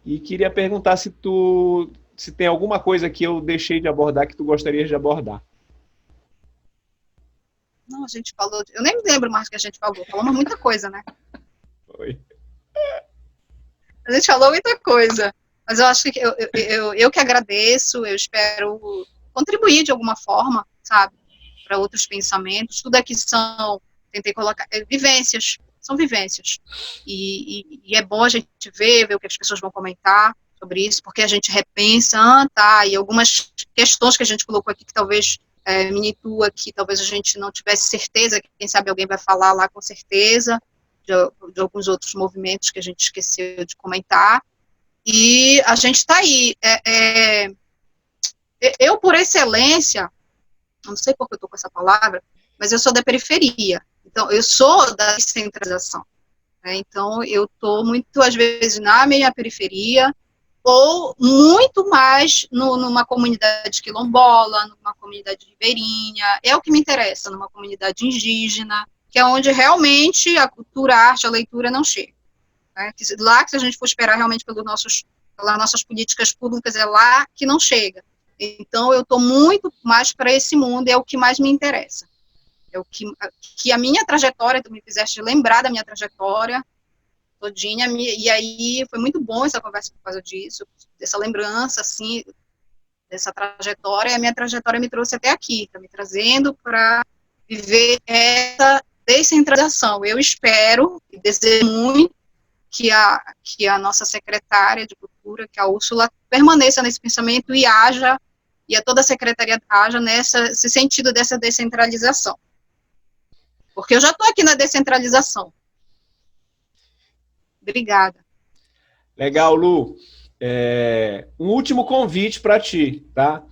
E queria perguntar se tem alguma coisa que eu deixei de abordar que tu gostarias de abordar.
Não, a gente falou... Eu nem me lembro mais do que a gente falou. Falamos muita coisa, né?
Foi.
A gente falou muita coisa. Mas eu acho que eu que agradeço, eu espero contribuir de alguma forma, sabe? Para outros pensamentos. Tudo aqui tentei colocar... vivências. São vivências. E é bom a gente ver o que as pessoas vão comentar sobre isso, porque a gente repensa, e algumas questões que a gente colocou aqui que talvez me intua, que talvez a gente não tivesse certeza, que quem sabe alguém vai falar lá com certeza, de alguns outros movimentos que a gente esqueceu de comentar, e a gente está aí. Eu, por excelência, não sei por que eu estou com essa palavra, mas eu sou da periferia, então eu sou da descentralização, né? Então eu estou muito, às vezes, na minha periferia, ou muito mais numa comunidade quilombola, numa comunidade ribeirinha, é o que me interessa, numa comunidade indígena, que é onde realmente a cultura, a arte, a leitura não chega. Né? Lá que se a gente for esperar realmente pelas nossas políticas públicas, é lá que não chega. Então eu estou muito mais para esse mundo, é o que mais me interessa. É o que a minha trajetória, tu me fizeste lembrar da minha trajetória, todinha, e aí foi muito bom essa conversa por causa disso, dessa lembrança, assim, dessa trajetória, e a minha trajetória me trouxe até aqui, está me trazendo para viver essa descentralização. Eu espero e desejo muito que a nossa secretária de Cultura, que a Úrsula, permaneça nesse pensamento e a toda a secretaria haja nesse sentido dessa descentralização. Porque eu já estou aqui na descentralização. Obrigada.
Legal, Lu. Um último convite para ti, tá?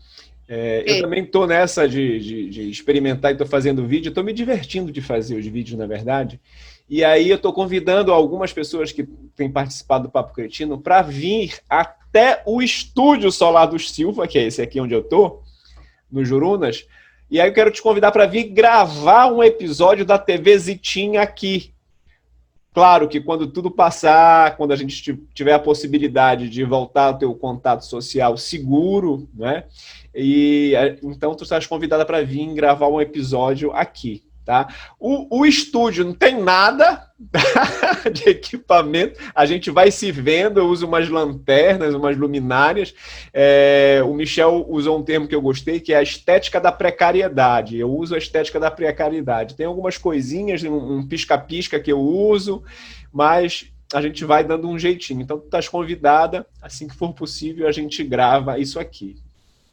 Eu também estou nessa de experimentar e estou fazendo vídeo. Estou me divertindo de fazer os vídeos, na verdade. E aí eu estou convidando algumas pessoas que têm participado do Papo Cretino para vir até o estúdio Solar dos Silva, que é esse aqui onde eu estou, no Jurunas. E aí eu quero te convidar para vir gravar um episódio da TV Zitinha aqui. Claro que quando tudo passar, quando a gente tiver a possibilidade de voltar ao teu contato social seguro, né? Então tu estás convidada para vir gravar um episódio aqui, tá? O estúdio não tem nada de equipamento, a gente vai se vendo, eu uso umas lanternas, umas luminárias. O Michel usou um termo que eu gostei, que é a estética da precariedade. Eu uso a estética da precariedade. Tem algumas coisinhas, um pisca-pisca que eu uso, mas a gente vai dando um jeitinho. Então, tu estás convidada, assim que for possível, a gente grava isso aqui.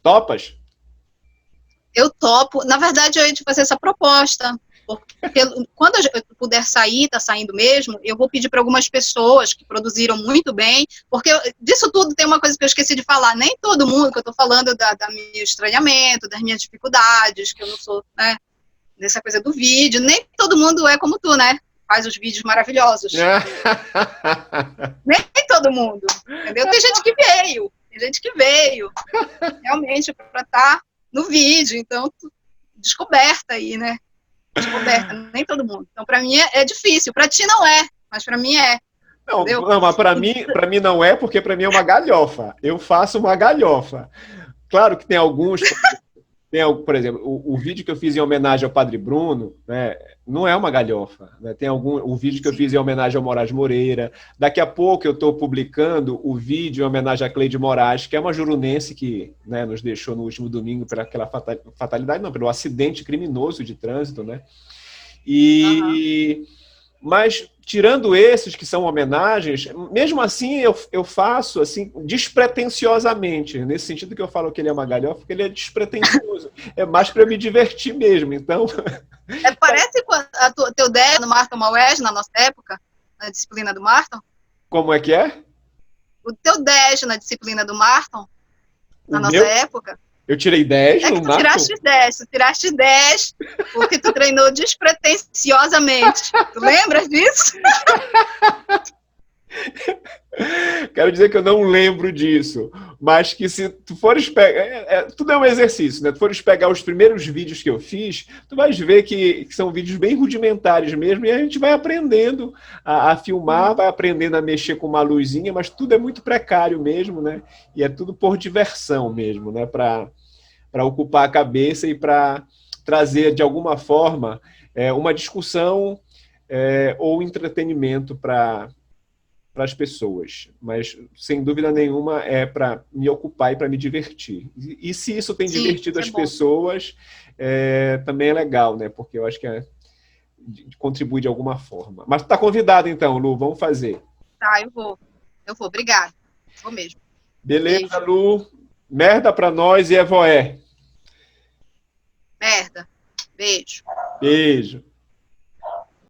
Topas?
Eu topo. Na verdade, eu ia te fazer essa proposta, porque quando eu puder sair, tá saindo mesmo, eu vou pedir para algumas pessoas que produziram muito bem, porque disso tudo tem uma coisa que eu esqueci de falar, nem todo mundo, que eu tô falando da meu estranhamento, das minhas dificuldades, que eu não sou, né, dessa coisa do vídeo, nem todo mundo é como tu, né, faz os vídeos maravilhosos. Nem todo mundo, entendeu? Tem gente que veio, realmente, para estar no vídeo, então, descoberta aí, né? Descoberta, nem todo mundo. Então, para mim é difícil. Para ti não é, mas para mim é.
Não, mas para mim não é, porque para mim é uma galhofa. Eu faço uma galhofa. Claro que tem alguns, por exemplo, o vídeo que eu fiz em homenagem ao Padre Bruno, né, não é uma galhofa. Né? Tem o vídeo que eu fiz em homenagem ao Moraes Moreira. Daqui a pouco eu estou publicando o vídeo em homenagem a Cleide Moraes, que é uma jurunense que, né, nos deixou no último domingo pela aquela fatalidade, não, pelo acidente criminoso de trânsito, né? Mas, tirando esses que são homenagens, mesmo assim eu faço assim despretensiosamente, nesse sentido que eu falo que ele é uma galhofa, porque ele é despretensioso. É mais para me divertir mesmo, então...
Parece o teu DES no Marton Maués, na nossa época, na disciplina do Marton.
Como é que é?
O teu 10 na disciplina do Marton, na nossa época.
Eu tirei 10 no Marton?
Tu tiraste 10, porque tu treinou despretensiosamente. Tu lembras disso?
Quero dizer que eu não lembro disso, mas que se tu fores pegar... tudo é um exercício, né? Tu fores pegar os primeiros vídeos que eu fiz, tu vais ver que são vídeos bem rudimentares mesmo, e a gente vai aprendendo a filmar, vai aprendendo a mexer com uma luzinha, mas tudo é muito precário mesmo, né? E é tudo por diversão mesmo, né? Para ocupar a cabeça e para trazer, de alguma forma, uma discussão ou entretenimento para as pessoas, mas sem dúvida nenhuma é para me ocupar e para me divertir. E se isso tem divertido as pessoas, também é legal, né? Porque eu acho que contribui de alguma forma. Mas tu tá convidado então, Lu, vamos fazer.
Tá, eu vou, obrigada. Vou mesmo.
Beleza, beijo. Lu. Merda para nós e Evoé.
Merda. Beijo.
Beijo.